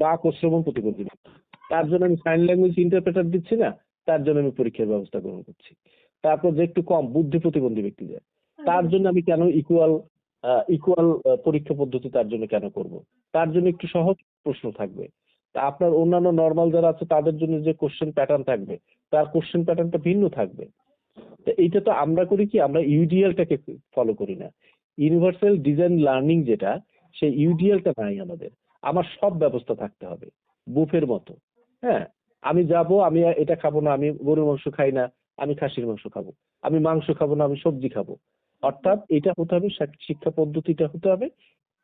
বাক ও শ্রবণ প্রতিবন্ধী ব্যক্তি, তার জন্য আমি সাইন ল্যাঙ্গুয়েজ ইন্টারপ্রেটার দিচ্ছি না, তার জন্য আমি পরীক্ষার ব্যবস্থা গ্রহণ করছি। তারপর যে একটু কম বুদ্ধি প্রতিবন্ধী ব্যক্তি যায়, তার জন্য আমি কেন ইকুয়াল ইকুয়াল পরীক্ষা পদ্ধতি তার জন্য কেন করব? তার জন্য একটু সহজ প্রশ্ন থাকবে। তা আপনার অন্যান্য নর্মাল যারা আছে তাদের জন্য যে কোশ্চেন প্যাটার্ন থাকবে, তার কোশ্চেন প্যাটার্নটা ভিন্ন থাকবে। তো এইটা তো আমরা করি কি, আমরা ইউডিএলটাকে ফলো করি না। ইউনিভার্সাল ডিজাইন লার্নিং যেটা, সেই ইউডিএলটা নাই আমাদের। আমার সব ব্যবস্থা থাকতে হবে বুফের মতো। হ্যাঁ, আমি যাব, আমি এটা খাবো না, আমি গরুর মাংস খাই না, আমি খাসির মাংস খাবো, আমি মাংস খাবো না, আমি সবজি খাবো। অর্থাৎ এটা হতে হবে, শিক্ষা পদ্ধতিটা হতে হবে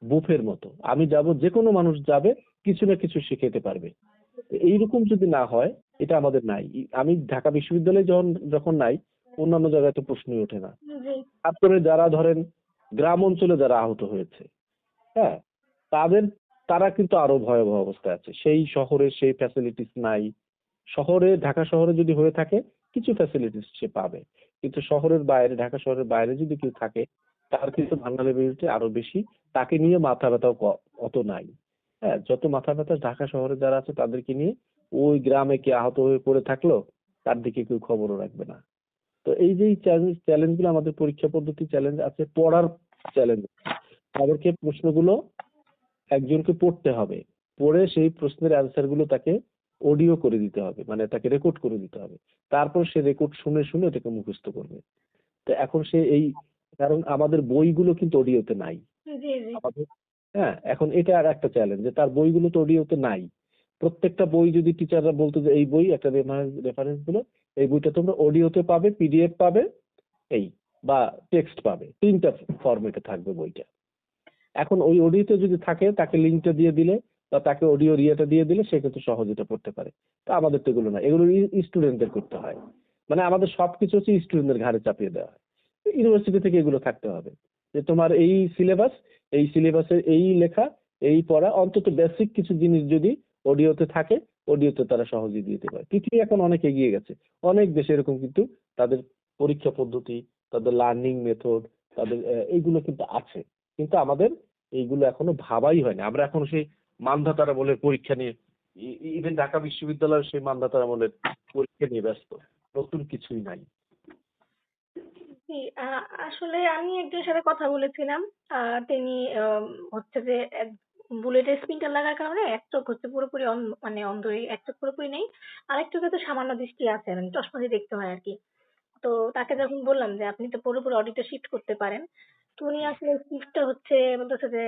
বুফের মতো। আমি যাব, যে কোনো মানুষ যাবে, কিছু না কিছু শিখাতে পারবে। এইরকম যদি না হয়, এটা আমাদের নাই। আমি ঢাকা বিশ্ববিদ্যালয়ে যখন নাই, অন্যান্য জায়গায় তো প্রশ্নই ওঠে না। জি তারপরে যারা ধরেন গ্রাম অঞ্চলে যারা আহত হয়েছে, হ্যাঁ, তাদের, তারা কিন্তু আরো ভয়াবহ অবস্থায় আছে। সেই শহরে সেই ফ্যাসিলিটিস নাই। শহরে, ঢাকা শহরে যদি হয়ে থাকে, কিছু ফ্যাসিলিটিস সে পাবে, কিন্তু শহরের বাইরে, ঢাকা শহরের বাইরে যদি কেউ থাকে, তার কিন্তু ভালনারেবিলিটি আরো বেশি। তাকে নিয়ে মাথা ব্যথাও অত নাই। হ্যাঁ, যত মাথা ব্যথা ঢাকা শহরে যারা আছে তাদেরকে নিয়ে, ওই গ্রামে কে আহত হয়ে পড়ে থাকলো, তার দিকে কেউ খবরও রাখবে না। তো এই যে চ্যালেঞ্জ গুলো, আমাদের পরীক্ষা পদ্ধতি চ্যালেঞ্জ আছে, পড়ার চ্যালেঞ্জ। তাদেরকে প্রশ্নগুলো একজনকে পড়তে হবে, পড়ে সেই প্রশ্নের অ্যান্সার গুলো তাকে অডিও করে দিতে হবে, মানে তাকে রেকর্ড করে দিতে হবে। তারপর সে রেকর্ড শুনে শুনে এটাকে মুখস্থ করবে। তো এখন সে এই, কারণ আমাদের বইগুলো কিন্তু অডিওতে নাই জি জি আমাদের। হ্যাঁ, এখন এটা আর একটা চ্যালেঞ্জ যে তার বইগুলো তো অডিওতে নাই। প্রত্যেকটা বই যদি টিচাররা বলতো যে এই বই একটা রেফারেন্স গুলো, এই বইটা তোমরা অডিওতে পাবে, পিডিএফ পাবে, এই, বা টেক্সট পাবে, তিনটা ফরম্যাটে থাকবে বইটা। এখন ওই অডিওতে যদি থাকে, তাকে লিঙ্কটা দিয়ে দিলে বা তাকে অডিও ইয়েটা দিয়ে দিলে, সে কিন্তু সহজ এটা পড়তে পারে। তো আমাদের তো এগুলো না, এগুলো স্টুডেন্টদের করতে হয়। মানে আমাদের সবকিছু হচ্ছে স্টুডেন্টদের ঘাড়ে চাপিয়ে দেওয়া হয়। ইউনিভার্সিটি থেকে এগুলো থাকতে হবে যে তোমার এই সিলেবাস, এই সিলেবাসের এই লেখা, এই পড়া, অন্তত বেসিক কিছু জিনিস যদি অডিওতে থাকে, অডিওতে তারা সহজেই দিতে পারে। পৃথিবী এখন অনেক এগিয়ে গেছে, অনেক দেশে এরকম কিন্তু তাদের পরীক্ষা পদ্ধতি, তাদের লার্নিং মেথড, তাদের এইগুলো কিন্তু আছে। কিন্তু আমাদের এইগুলো এখনো ভাবাই হয়নি। আমরা এখন সেই মানধাতারা বলে পরীক্ষা নিয়ে, ইভেন ঢাকা বিশ্ববিদ্যালয়ের সেই মানধাতারা বলে পরীক্ষা নিয়ে ব্যস্ত, নতুন কিছুই নাই। জি আসলে আমি একজনের সাথে কথা বলেছিলাম। তিনি হচ্ছে যে বুলেটের স্পিনটা লাগার কারণে এক চোখ হচ্ছে পুরোপুরি মানে অন্ধ, এক চোখ পুরোপুরি নেই, আরেক চোখে তো সামান্য দৃষ্টি আছে, মানে চশমা দিয়ে দেখতে হয় আর কি। তো তাকে যখন বললাম যে আপনি তো পুরোপুরি অডিওটা শিফট করতে পারেন, তো উনি আসলে শিফটটা হচ্ছে বলতেছে যে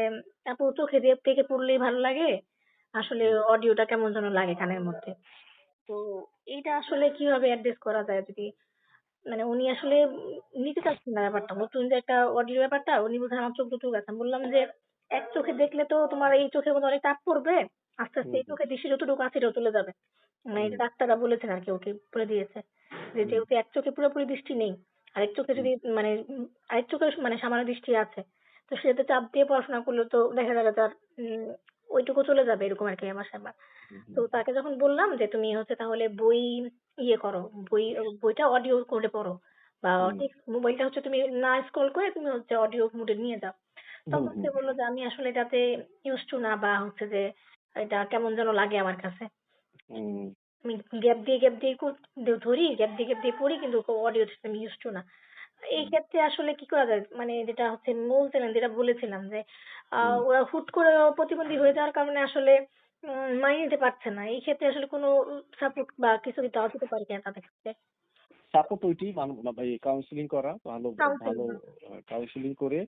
আপু চোখে দিয়ে থেকে পড়লেই ভালো লাগে, আসলে অডিওটা কেমন যেন লাগে কানের মধ্যে। তো এইটা আসলে কিভাবে অ্যাডজাস্ট করা যায় যদি, মানে উনি আসলে নিতে চাচ্ছেন না ব্যাপারটা, নতুন যে একটা অডিও ব্যাপারটা উনি বলছেন আমার চোখ দুটো গেছে। আমি বললাম যে এক চোখে দেখলে তো তোমার এই চোখের মধ্যে অনেক চাপ পড়বে, আস্তে আস্তে এই চোখে দৃষ্টি যতটুকু আছে এটাও চলে যাবে। মানে এটা ডাক্তাররা বলেছেন আর কি, ওকে বলে দিয়েছে যে যেহেতু এক চোখে পুরোপুরি দৃষ্টি নেই, আরেক চোখে যদি মানে আরেক চোখে মানে সামান্য দৃষ্টি আছে, তো সেটাতে চাপ দিয়ে পড়াশোনা করলে তো দেখা যাবে তার ওইটুকু চলে যাবে, এরকম আর কি আমার ব্যাপার। তো তাকে যখন বললাম যে তুমি হচ্ছে তাহলে বই ইয়ে করো, বইটা অডিও করে পড়ো, বা হুম টেক্সট মোবাইলটা হচ্ছে তুমি না স্ক্রল করে তুমি হচ্ছে অডিও মোডে নিয়ে যাও। হুম তখন হুম সে বলল যে আমি আসলে এটাতে ইউজড টু না, বা হচ্ছে যে এটা কেমন যেন লাগে আমার কাছে। হুম আমি গ্যাপ দিয়ে ধরি, গ্যাপ দিয়ে পড়ি, কিন্তু অডিও সিস্টেম ইউজড টু না। এই হুম ক্ষেত্রে আসলে কি করা যায়? মানে যেটা হচ্ছে বলছিলেন, যেটা বলেছিলাম যে হুম। ওরা হুট করে প্রতিবন্ধী হয়ে যাওয়ার কারণে আসলে মানিয়ে নিতে পারছে না। এই ক্ষেত্রে আসলে কোনো সাপোর্ট বা কিছু কি দেওয়া যেতে পারে কিনা তাদের ক্ষেত্রে? সাপোর্ট ওইটি কাউন্সিলিং করা ভালো ভালো কাউন্সেলিং। কাউন্সিলিং করে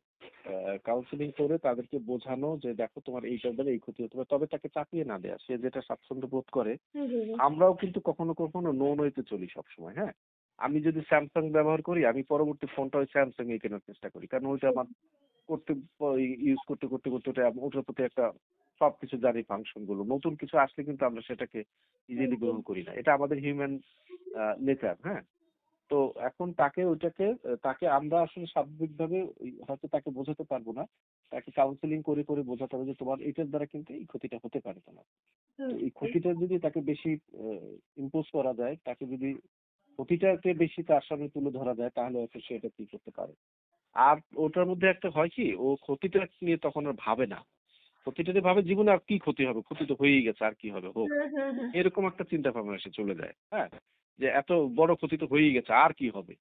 কাউন্সিলিং করে তাদেরকে বোঝানো যে দেখো তোমার এইটার দ্বারা এই ক্ষতি হতে পারে, তবে তাকে চাপিয়ে না দেয়া, সে যেটা স্বাচ্ছন্দ্য বোধ করে। জি, জি। আমরাও কিন্তু কখনো কখনো নো ওয়েতে চলি সবসময়, হ্যাঁ। আমি যদি স্যামসাং ব্যবহার করি, আমি পরবর্তী ফোনটা ওই স্যামসাং এ কেনার চেষ্টা করি, কারণ ওইটা আমার করতে ইউজ করতে করতে করতে ওটার প্রতি একটা সবকিছু জানি ফাংশন গুলো, নতুন কিছু আসলে কিন্তু আমরা সেটাকে ইজিলি জি। গ্রহণ করি না, এটা আমাদের হিউম্যান নেচার, হ্যাঁ। তো এখন তাকে ওইটাকে তাকে আমরা আসলে স্বাভাবিকভাবে হয়তো তাকে বোঝাতে পারবো না, তাকে কাউন্সিলিং করে করে বোঝাতে হবে যে তোমার এটার দ্বারা কিন্তু এই ক্ষতিটা হতে পারে তোমার। হুম, তো এই জি। ক্ষতিটা যদি তাকে বেশি ইম্পোজ করা যায়, তাকে যদি ক্ষতিটাকে বেশি তার সামনে তুলে ধরা যায়, তাহলে হয়তো সে এটা কি করতে পারে। আর ওটার মধ্যে একটা হয় কি, ও ক্ষতিটা নিয়ে তখন আর ভাবে না, ক্ষতিটা নিয়ে ভাবে জীবনে আর কি ক্ষতি হবে, ক্ষতি তো হয়েই গেছে, আর কি হবে হোক, হুম, হুম, হুম। এরকম একটা চিন্তা ভাবনা এসে চলে যায়, হ্যাঁ। যে এত বড় ক্ষতি তো হয়েই গেছে, আর কি হবে।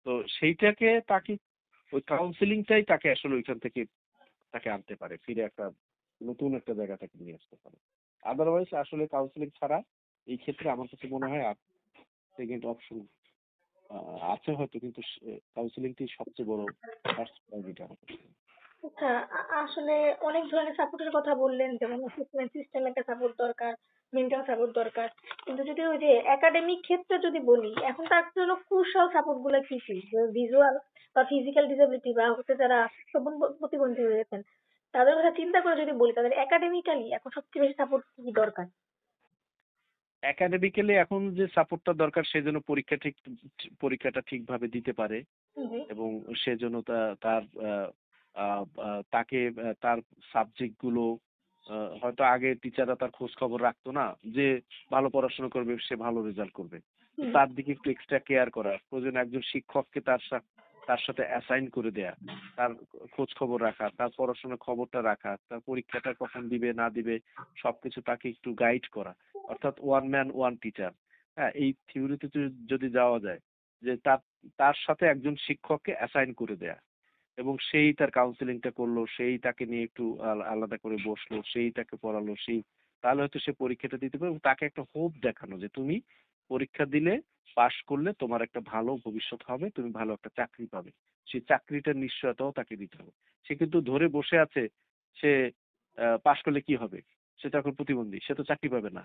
তো সেইটাকে তাকে ওই কাউন্সিলিংটাই তাকে আসলে ওইখান থেকে তাকে আনতে পারে, ফিরে একটা নতুন একটা জায়গা থেকে নিয়ে আসতে পারে। আদারওয়াইজ আসলে কাউন্সিলিং ছাড়া এই ক্ষেত্রে আমার কাছে মনে হয় আর সেকেন্ড অপশন আছে হয়তো, কিন্তু কাউন্সিলিংটি সবচেয়ে বড় ফার্স্ট প্রায়োরিটি আমার কাছে। আচ্ছা, আসলে অনেক ধরনের সাপোর্টের কথা বললেন, যেমন অ্যাসেসমেন্ট সিস্টেম একটা সাপোর্ট দরকার, মেন্টাল সাপোর্ট দরকার। কিন্তু যদি ওই যে একাডেমিক ক্ষেত্রে যদি বলি, এখন তার জন্য ক্রুশাল সাপোর্ট গুলো কি কি? ভিজুয়াল বা ফিজিক্যাল ডিসেবিলিটি, বা হচ্ছে যারা শ্রবণ প্রতিবন্ধী হয়েছেন, তাদের কথা চিন্তা করে যদি বলি, তাদের একাডেমিক্যালি এখন সবচেয়ে বেশি সাপোর্ট কি দরকার? একাডেমিক্যালি এখন যে সাপোর্টটা দরকার, সেজন্য পরীক্ষাটা ঠিকভাবে দিতে পারে, জি, এবং সেজন্য তার তাকে তার সাবজেক্ট গুলো হয়তো আগে টিচাররা তার খোঁজ খবর রাখতো না, যে ভালো পড়াশোনা করবে সে ভালো রেজাল্ট করবে, তো জি, তার দিকে একটু এক্সট্রা কেয়ার করা প্রয়োজন, একজন শিক্ষককে তার সাথে অ্যাসাইন করে দেয়া, তার খোঁজ খবর রাখা, তার পড়াশোনার খবরটা রাখা, তার পরীক্ষাটা কখন দিবে না দিবে সবকিছু তাকে একটু গাইড করা, অর্থাৎ ওয়ান ম্যান ওয়ান টিচার। হ্যাঁ, এই থিওরিতে যদি যাওয়া যায়, যে তার তার সাথে একজন শিক্ষককে অ্যাসাইন করে দেয়া, এবং সেই তার কাউন্সিলিংটা করলো, সেই তাকে নিয়ে একটু আলাদা করে বসলো, সেই তাকে পড়ালো, তাহলে হয়তো সে পরীক্ষাটা দিতে পারবে, এবং তাকে একটা হোপ দেখানো যে তুমি পরীক্ষা দিলে পাশ করলে তোমার একটা ভালো ভবিষ্যৎ হবে, তুমি ভালো একটা চাকরি পাবে, সেই চাকরিটার নিশ্চয়তাও তাকে দিতে হবে। সে কিন্তু ধরে বসে আছে, সে পাশ করলে কি হবে, সে তো এখন প্রতিবন্ধী, সে তো চাকরি পাবে না,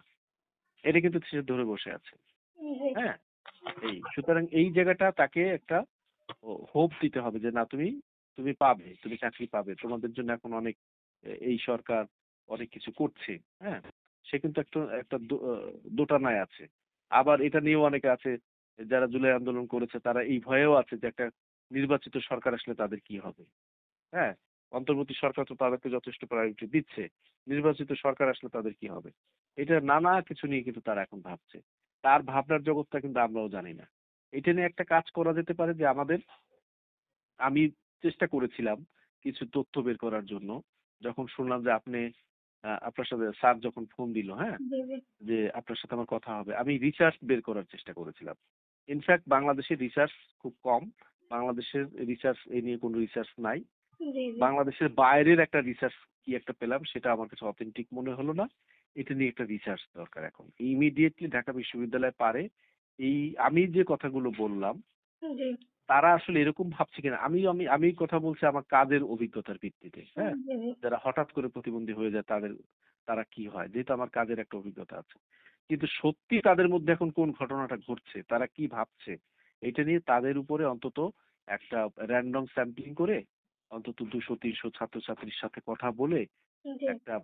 এটা কিন্তু সে ধরে বসে আছে, জি, হ্যাঁ। সুতরাং এই জায়গাটা তাকে একটা হোপ দিতে হবে যে না, তুমি তুমি পাবে, তুমি চাকরি পাবে, তোমাদের জন্য এখন অনেক এই সরকার অনেক কিছু করছে, হ্যাঁ। সে কিন্তু একটা একটা দোটানায় আছে। আবার এটা নিয়েও অনেকে আছে, যারা জুলাই আন্দোলন করেছে, তারা এই ভয়েও আছে যে একটা নির্বাচিত সরকার আসলে তাদের কি হবে, হ্যাঁ। অন্তর্বর্তী সরকার তো তাদেরকে যথেষ্ট প্রায়োরিটি দিচ্ছে, নির্বাচিত সরকার আসলে তাদের কি হবে, এটা নানা কিছু নিয়ে কিন্তু তারা এখন ভাবছে। তার ভাবনার জগৎটা কিন্তু আমরাও জানি না। এটা নিয়ে একটা কাজ করা যেতে পারে, যে আমি চেষ্টা করেছিলাম কিছু তথ্য বের করার জন্য, যখন শুনলাম যে আপনার সাথে স্যার যখন ফোন দিল, হ্যাঁ, জি, জি, যে আপনার সাথে আমার কথা হবে, আমি রিসার্চ বের করার চেষ্টা করেছিলাম। ইনফ্যাক্ট বাংলাদেশের রিসার্চ খুব কম, বাংলাদেশের রিসার্চ এই নিয়ে কোনো রিসার্চ নাই। জি, জি, বাংলাদেশের বাইরের একটা রিসার্চ কি একটা পেলাম, সেটা আমার কাছে অথেন্টিক মনে হলো না। এটা নিয়ে একটা রিসার্চ দরকার এখন ইমিডিয়েটলি ঢাকা বিশ্ববিদ্যালয় পারে। এই আমি যে কথাগুলো বললাম, জি, তারা আসলে এরকম ভাবছে কিনা, আমি আমি আমি কথা বলছি আমার কাজের অভিজ্ঞতার ভিত্তিতে, হ্যাঁ। জি, জি, যারা হঠাৎ করে প্রতিবন্ধী হয়ে যায়, তারা কি হয়, যেহেতু আমার কাজের একটা অভিজ্ঞতা আছে। কিন্তু সত্যি তাদের মধ্যে এখন কোন ঘটনাটা ঘটছে, তারা কি ভাবছে, এটা নিয়ে তাদের উপরে অন্তত একটা র্যান্ডম স্যাম্পলিং করে অন্তত 200-300 ছাত্রছাত্রীর সাথে কথা বলে জি, একটা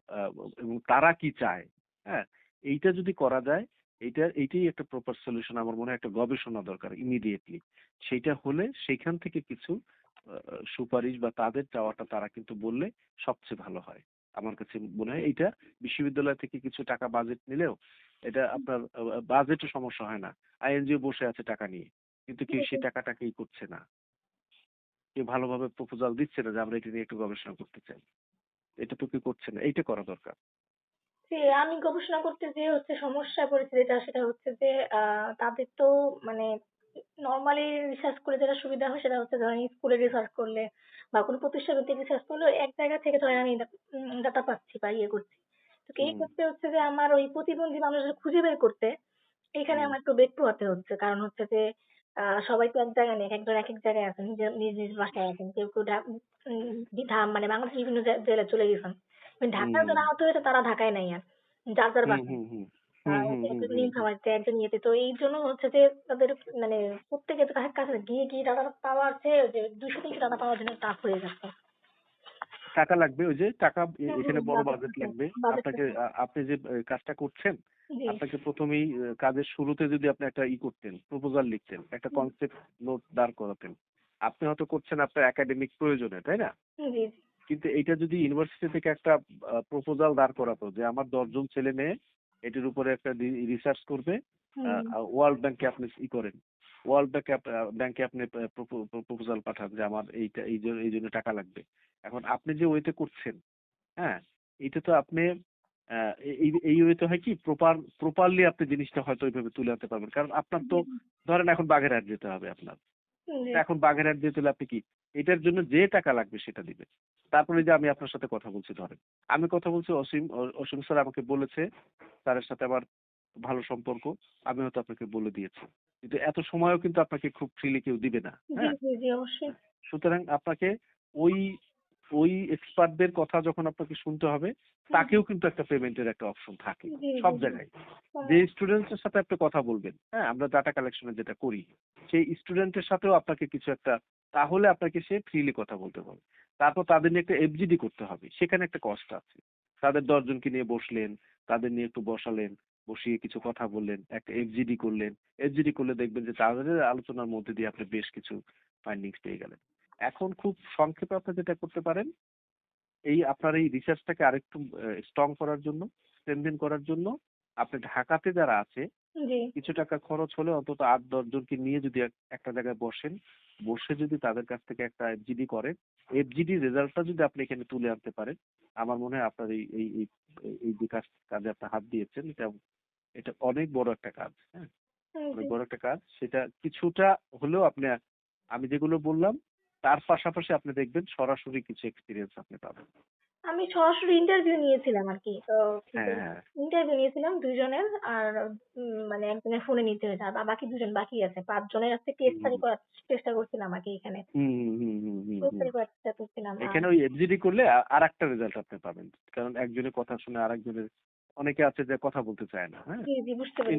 এবং তারা কি চায়, হ্যাঁ, এইটা যদি করা যায়, এইটাই একটা প্রপার সলিউশন। আমার মনে হয় একটা গবেষণা দরকার ইমিডিয়েটলি। সেইটা হলে সেইখান থেকে কিছু সুপারিশ বা তাদের চাওয়াটা তারা কিন্তু বললে সবচেয়ে ভালো হয়। আমার কাছে মনে হয় এইটা বিশ্ববিদ্যালয় থেকে কিছু টাকা বাজেট নিলেও এটা আপনার বাজেটে সমস্যা হয় না। আইএনজিও বসে আছে টাকা নিয়ে। কিন্তু কেউ সেই টাকাটাকে করছে না, কেউ ভালোভাবে প্রপোজাল দিচ্ছে না যে আমরা এটা নিয়ে একটু গবেষণা করতে চাই, এটা তো কেউ করছে না। এইটা করা দরকার। যে আমি গবেষণা করতে যেয়ে হচ্ছে সমস্যায় পড়েছি যেটা সেটা হচ্ছে যে তাদের তো মানে নর্মালি রিসার্চ করে যেটা সুবিধা হয় সেটা হচ্ছে ধরেন স্কুলে রিসার্চ করলে বা কোনো প্রতিষ্ঠানতে রিসার্চ করলে এক জায়গা থেকে ধরেন আমি ডাটা পাচ্ছি বা ইয়ে করছি। তো এই হুম ক্ষেত্রে হচ্ছে যে আমার ওই প্রতিবন্ধী মানুষদের খুঁজে বের করতে এখানে হুম আমার একটু বেগ পোহাতে হচ্ছে। কারণ হচ্ছে যে সবাই তো এক জায়গায় নেই। একেকজন একেক জায়গায় আছেন। নিজের নিজ, নিজ বাসায় আছেন। কেউ, কেউ মানে বাংলাদেশের বিভিন্ন জেলায় চলে গেছেন। ঢাকায় হুম যারা আহত হয়েছে তারা ঢাকায় নাই আর। যার, যার হুম বাসায়। হুম হুম হুম হুম হুম একজন হুম হুম। নীলফামারীতে, একজন ইয়েতে। তো এইজন্য হচ্ছে যে তাদের মানে প্রত্যেকের কাছে গিয়ে, গিয়ে ডাটা পাওয়ার চেয়ে যে 200-300 ডাটা পাওয়ার জন্য টাফ হয়ে যাচ্ছে। টাকা লাগবে, ওই যে টাকা, হুম, এখানে হুম, বড় বাজেট বাজেট আছে। লাগবে। বাজেট আপনাকে আছে। আপনি যে কাজটা করছেন, জি। আপনাকে প্রথমেই কাজের শুরুতে যদি আপনি একটা করতেন, প্রপোজাল লিখতেন, একটা হুম, কনসেপ্ট নোট দাঁড় করাতেন, আপনি হয়তো করছেন আপনার একাডেমিক প্রয়োজনে, তাই না? জি, জি। কিন্তু এইটা যদি ইউনিভার্সিটি থেকে একটা প্রপোজাল দাঁড় করাতো যে আমার 10 জন ছেলে মেয়ে এটির উপরে একটা রিসার্চ করবে, হুম, ওয়ার্ল্ড ব্যাংকে আপনি করেন, ওয়ার্ল্ড ব্যাংকে আপনি প্রপোজাল পাঠান যে আমার এইটা এই জন্য টাকা লাগবে। এখন আপনি যে ওয়েতে করছেন, হ্যাঁ, এটা তো আপনি এই ওয়েতে হয় কি, প্রপারলি আপনি জিনিসটা হয়তো ওইভাবে তুলে আনতে পারবেন। কারণ আপনার তো ধরেন এখন বাগেরহাট যেতে হবে আপনার, জি, তা এখন বাগেরহাট যেতে হলে আপনি কি এটার জন্য যে টাকা লাগবে সেটা দিবেন। তারপরে যে আমি আপনার সাথে কথা বলছি, ধরেন আমি কথা বলছি, অসীম স্যার আমাকে বলেছে, স্যারের সাথে আমার ভালো সম্পর্ক, আমি হয়তো আপনাকে বলে দিয়েছি, কিন্তু এত সময়ও কিন্তু আপনাকে খুব ফ্রিলি কেউ দিবে না। জি, হ্যাঁ, জি, জি, অবশ্যই। সুতরাং আপনাকে ওই ওই এক্সপার্টদের কথা যখন আপনাকে শুনতে হবে, হুম, তাকেও কিন্তু একটা পেমেন্টের একটা অপশন থাকে জি, সব জি, জি। জায়গায়। যে স্টুডেন্টসের সাথে আপনি কথা বলবেন, হ্যাঁ, আমরা ডাটা কালেকশনে যেটা করি, সেই স্টুডেন্টের সাথেও আপনাকে কিছু একটা, তাহলে আপনাকে সে ফ্রিলি কথা বলতে পারবে। তারপর তাদের নিয়ে একটা এফজিডি করতে হবে, সেখানে একটা কষ্ট আছে। তাদের 10 জনকে নিয়ে বসলেন, তাদের নিয়ে একটু বসালেন, বসিয়ে কিছু কথা বললেন, একটা এফজিডি করলেন। এফজিডি করলে দেখবেন যে তাদের আলোচনার মধ্যে দিয়ে আপনি বেশ কিছু ফাইন্ডিংস পেয়ে গেলেন। এখন খুব সংক্ষেপে আপনি যেটা করতে পারেন, আপনার এই রিসার্চটাকে আরেকটু স্ট্রং করার জন্য, স্ট্রেনথেন করার জন্য, আপনি ঢাকাতে যারা আছে, জি, কিছু টাকা খরচ হলে অন্তত 8-10 জনকে নিয়ে যদি একটা জায়গায় বসেন, বসে যদি তাদের কাছ থেকে একটা এফজিডি করেন, এফজিডি রেজাল্টটা যদি আপনি এখানে তুলে আনতে পারেন, আমার মনে হয় আপনার এই এই এই এই যে কাজে আপনি হাত দিয়েছেন, এটা এটা অনেক বড় একটা কাজ। হ্যাঁ, অনেক জি। বড় একটা কাজ। সেটা কিছুটা হলেও আপনি, আমি যেগুলো বললাম তার পাশাপাশি আপনি দেখবেন সরাসরি কিছু এক্সপিরিয়েন্স আপনি পাবেন। আমি সরাসরি ইন্টারভিউ নিয়েছিলাম আরকি। তো হ্যাঁ হ্যাঁ। ইন্টারভিউ নিয়েছিলাম ২ জনের। আর মানে একজনের ফোনে নিতে হয়েছে। আর বাকি ২ জন বাকি আছে। ৫ জনের আজকে কেস হুম স্টাডি করার চেষ্টা করছিলাম আরকি এখানে। হুম হুম হুম হুম হুম কেস হুম। স্টাডি করার চেষ্টা করছিলাম। আর এখানে ওই এফজিডি করলে আর একটা রেজাল্ট আপনি পাবেন। কারণ একজনের কথা শুনে আরেকজনের, অনেকে আছে যে কথা বলতে চায় না, হ্যাঁ, জি, জি, বুঝতে পেরেছি।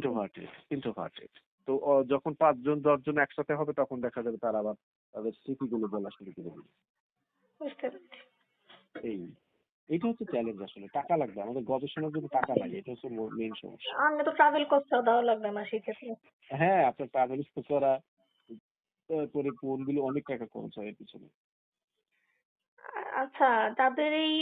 ইন্ট্রোভার্টেড। তো যখন 5 জন 10 জন একসাথে হবে তখন দেখা যাবে তারা আবার তাদের স্মৃতিগুলো বলা শুরু করে দিবে। বুঝতে পেরেছি। এই এইটা হচ্ছে চ্যালেঞ্জ। আসলে টাকা লাগবে, আমাদের গবেষণার জন্য টাকা লাগে, এটা হচ্ছে মেইন সমস্যা। আমার তো ট্রাভেল কস্টটাও দেওয়া লাগবে আমার সেক্ষেত্রে। হ্যাঁ, আপনার ট্রাভেল করা, তারপরে ফোনগুলো, অনেক টাকা খরচ হয় এর পিছনে। আচ্ছা, তাদের এই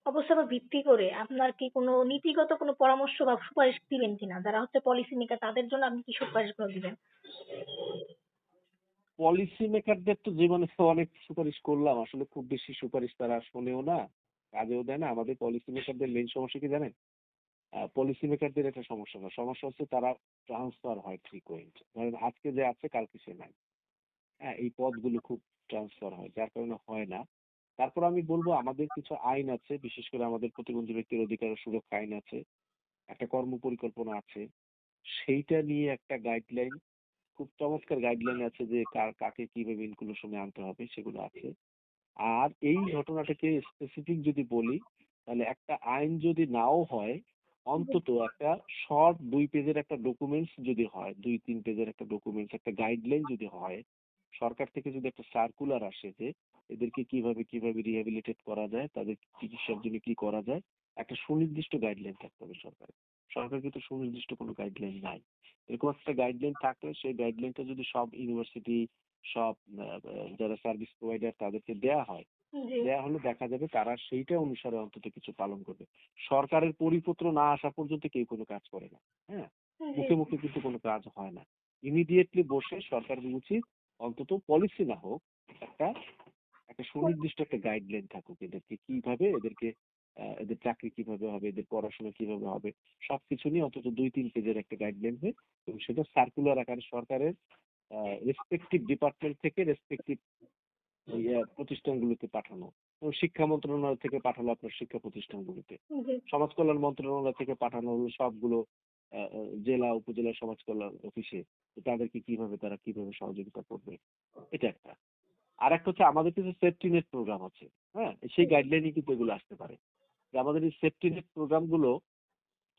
অবস্থার উপর ভিত্তি করে আপনার কি কোনো নীতিগত কোনো পরামর্শ বা সুপারিশ দিবেন কিনা? যারা হচ্ছে পলিসি মেকার তাদের জন্য আপনি কি সুপারিশগুলো দিবেন? পলিসি মেকারদের তো জীবনে তো অনেক সুপারিশ করলাম, আসলে খুব বেশি সুপারিশ তারা শোনেও না, কাজেও দেয় না। আমাদের পলিসি মেকারদের মেইন সমস্যা কি জানেন? পলিসি মেকারদের একটা সমস্যা না, সমস্যা হচ্ছে তারা ট্রান্সফার হয় ফ্রিকোয়েন্ট। ধরেন আজকে যে আছে কালকে সে নাই। হ্যাঁ, এই পদগুলো খুব ট্রান্সফার হয়, যার কারণে হয় না। তারপর আমি বলবো আমাদের কিছু আইন আছে, বিশেষ করে আমাদের প্রতিবন্ধী ব্যক্তির অধিকার ও সুরক্ষা আইন আছে, একটা কর্ম পরিকল্পনা আছে, সেইটা নিয়ে একটা গাইডলাইন, খুব চমৎকার গাইডলাইন আছে যে কাকে কিভাবে ইনক্লুশনে আনতে হবে, সেগুলো আছে। আর এই ঘটনাটাকে স্পেসিফিক যদি বলি, তাহলে একটা আইন যদি নাও হয়, অন্তত একটা শর্ট 2 পেজের একটা ডকুমেন্টস যদি হয়, 2-3 পেজের একটা ডকুমেন্টস, একটা গাইডলাইন যদি হয়, সরকার থেকে যদি একটা সার্কুলার আসে যে এদেরকে কিভাবে কিভাবে রিহ্যাবিলিটেট করা যায়, তাদের চিকিৎসার জন্য কি করা যায়, একটা সুনির্দিষ্ট গাইডলাইন থাকতে হবে সরকারের। সরকার কিন্তু সুনির্দিষ্ট কোনো গাইডলাইন নাই। এরকম একটা গাইডলাইন থাকলে সেই গাইডলাইনটা যদি সব ইউনিভার্সিটি, সব যারা সার্ভিস প্রোভাইডার তাদেরকে দেয়া হয়, জি, দেয়া হলে দেখা যাবে তারা সেইটা অনুসারে অন্তত কিছু পালন করবে। সরকারের পরিপত্র না আসা পর্যন্ত কেউ কোনো কাজ করে না। হ্যাঁ, জি, মুখে মুখে কিন্তু কোনো কাজ হয় না। ইমিডিয়েটলি বসে সরকারের উচিত অন্তত পলিসি না হোক, একটা একটা সুনির্দিষ্ট একটা গাইডলাইন থাকুক এদেরকে কিভাবে এদেরকে এদের চাকরি কিভাবে হবে, এদের পড়াশোনা কিভাবে হবে, সবকিছু নিয়ে অন্তত 2-3 পেজের একটা গাইডলাইন হয় এবং সেটা সার্কুলার আকারে সরকারের রেসপেক্টিভ ডিপার্টমেন্ট থেকে রেসপেক্টিভ প্রতিষ্ঠানগুলোতে পাঠানো। এবং শিক্ষা মন্ত্রণালয় থেকে পাঠালো আপনার শিক্ষা প্রতিষ্ঠানগুলোতে, জি। সমাজ কল্যাণ মন্ত্রণালয় থেকে পাঠানো হলো সবগুলো জেলা উপজেলা সমাজ কল্যাণ অফিসে, তো তাদেরকে তারা কিভাবে সহযোগিতা করবে, এটা একটা। আর একটা হচ্ছে আমাদের কিছু সেফটি নেট প্রোগ্রাম আছে, হ্যাঁ, সেই গাইডলাইনে কিন্তু এগুলো আসতে পারে যে আমাদের এই সেফটি নেট প্রোগ্রাম গুলো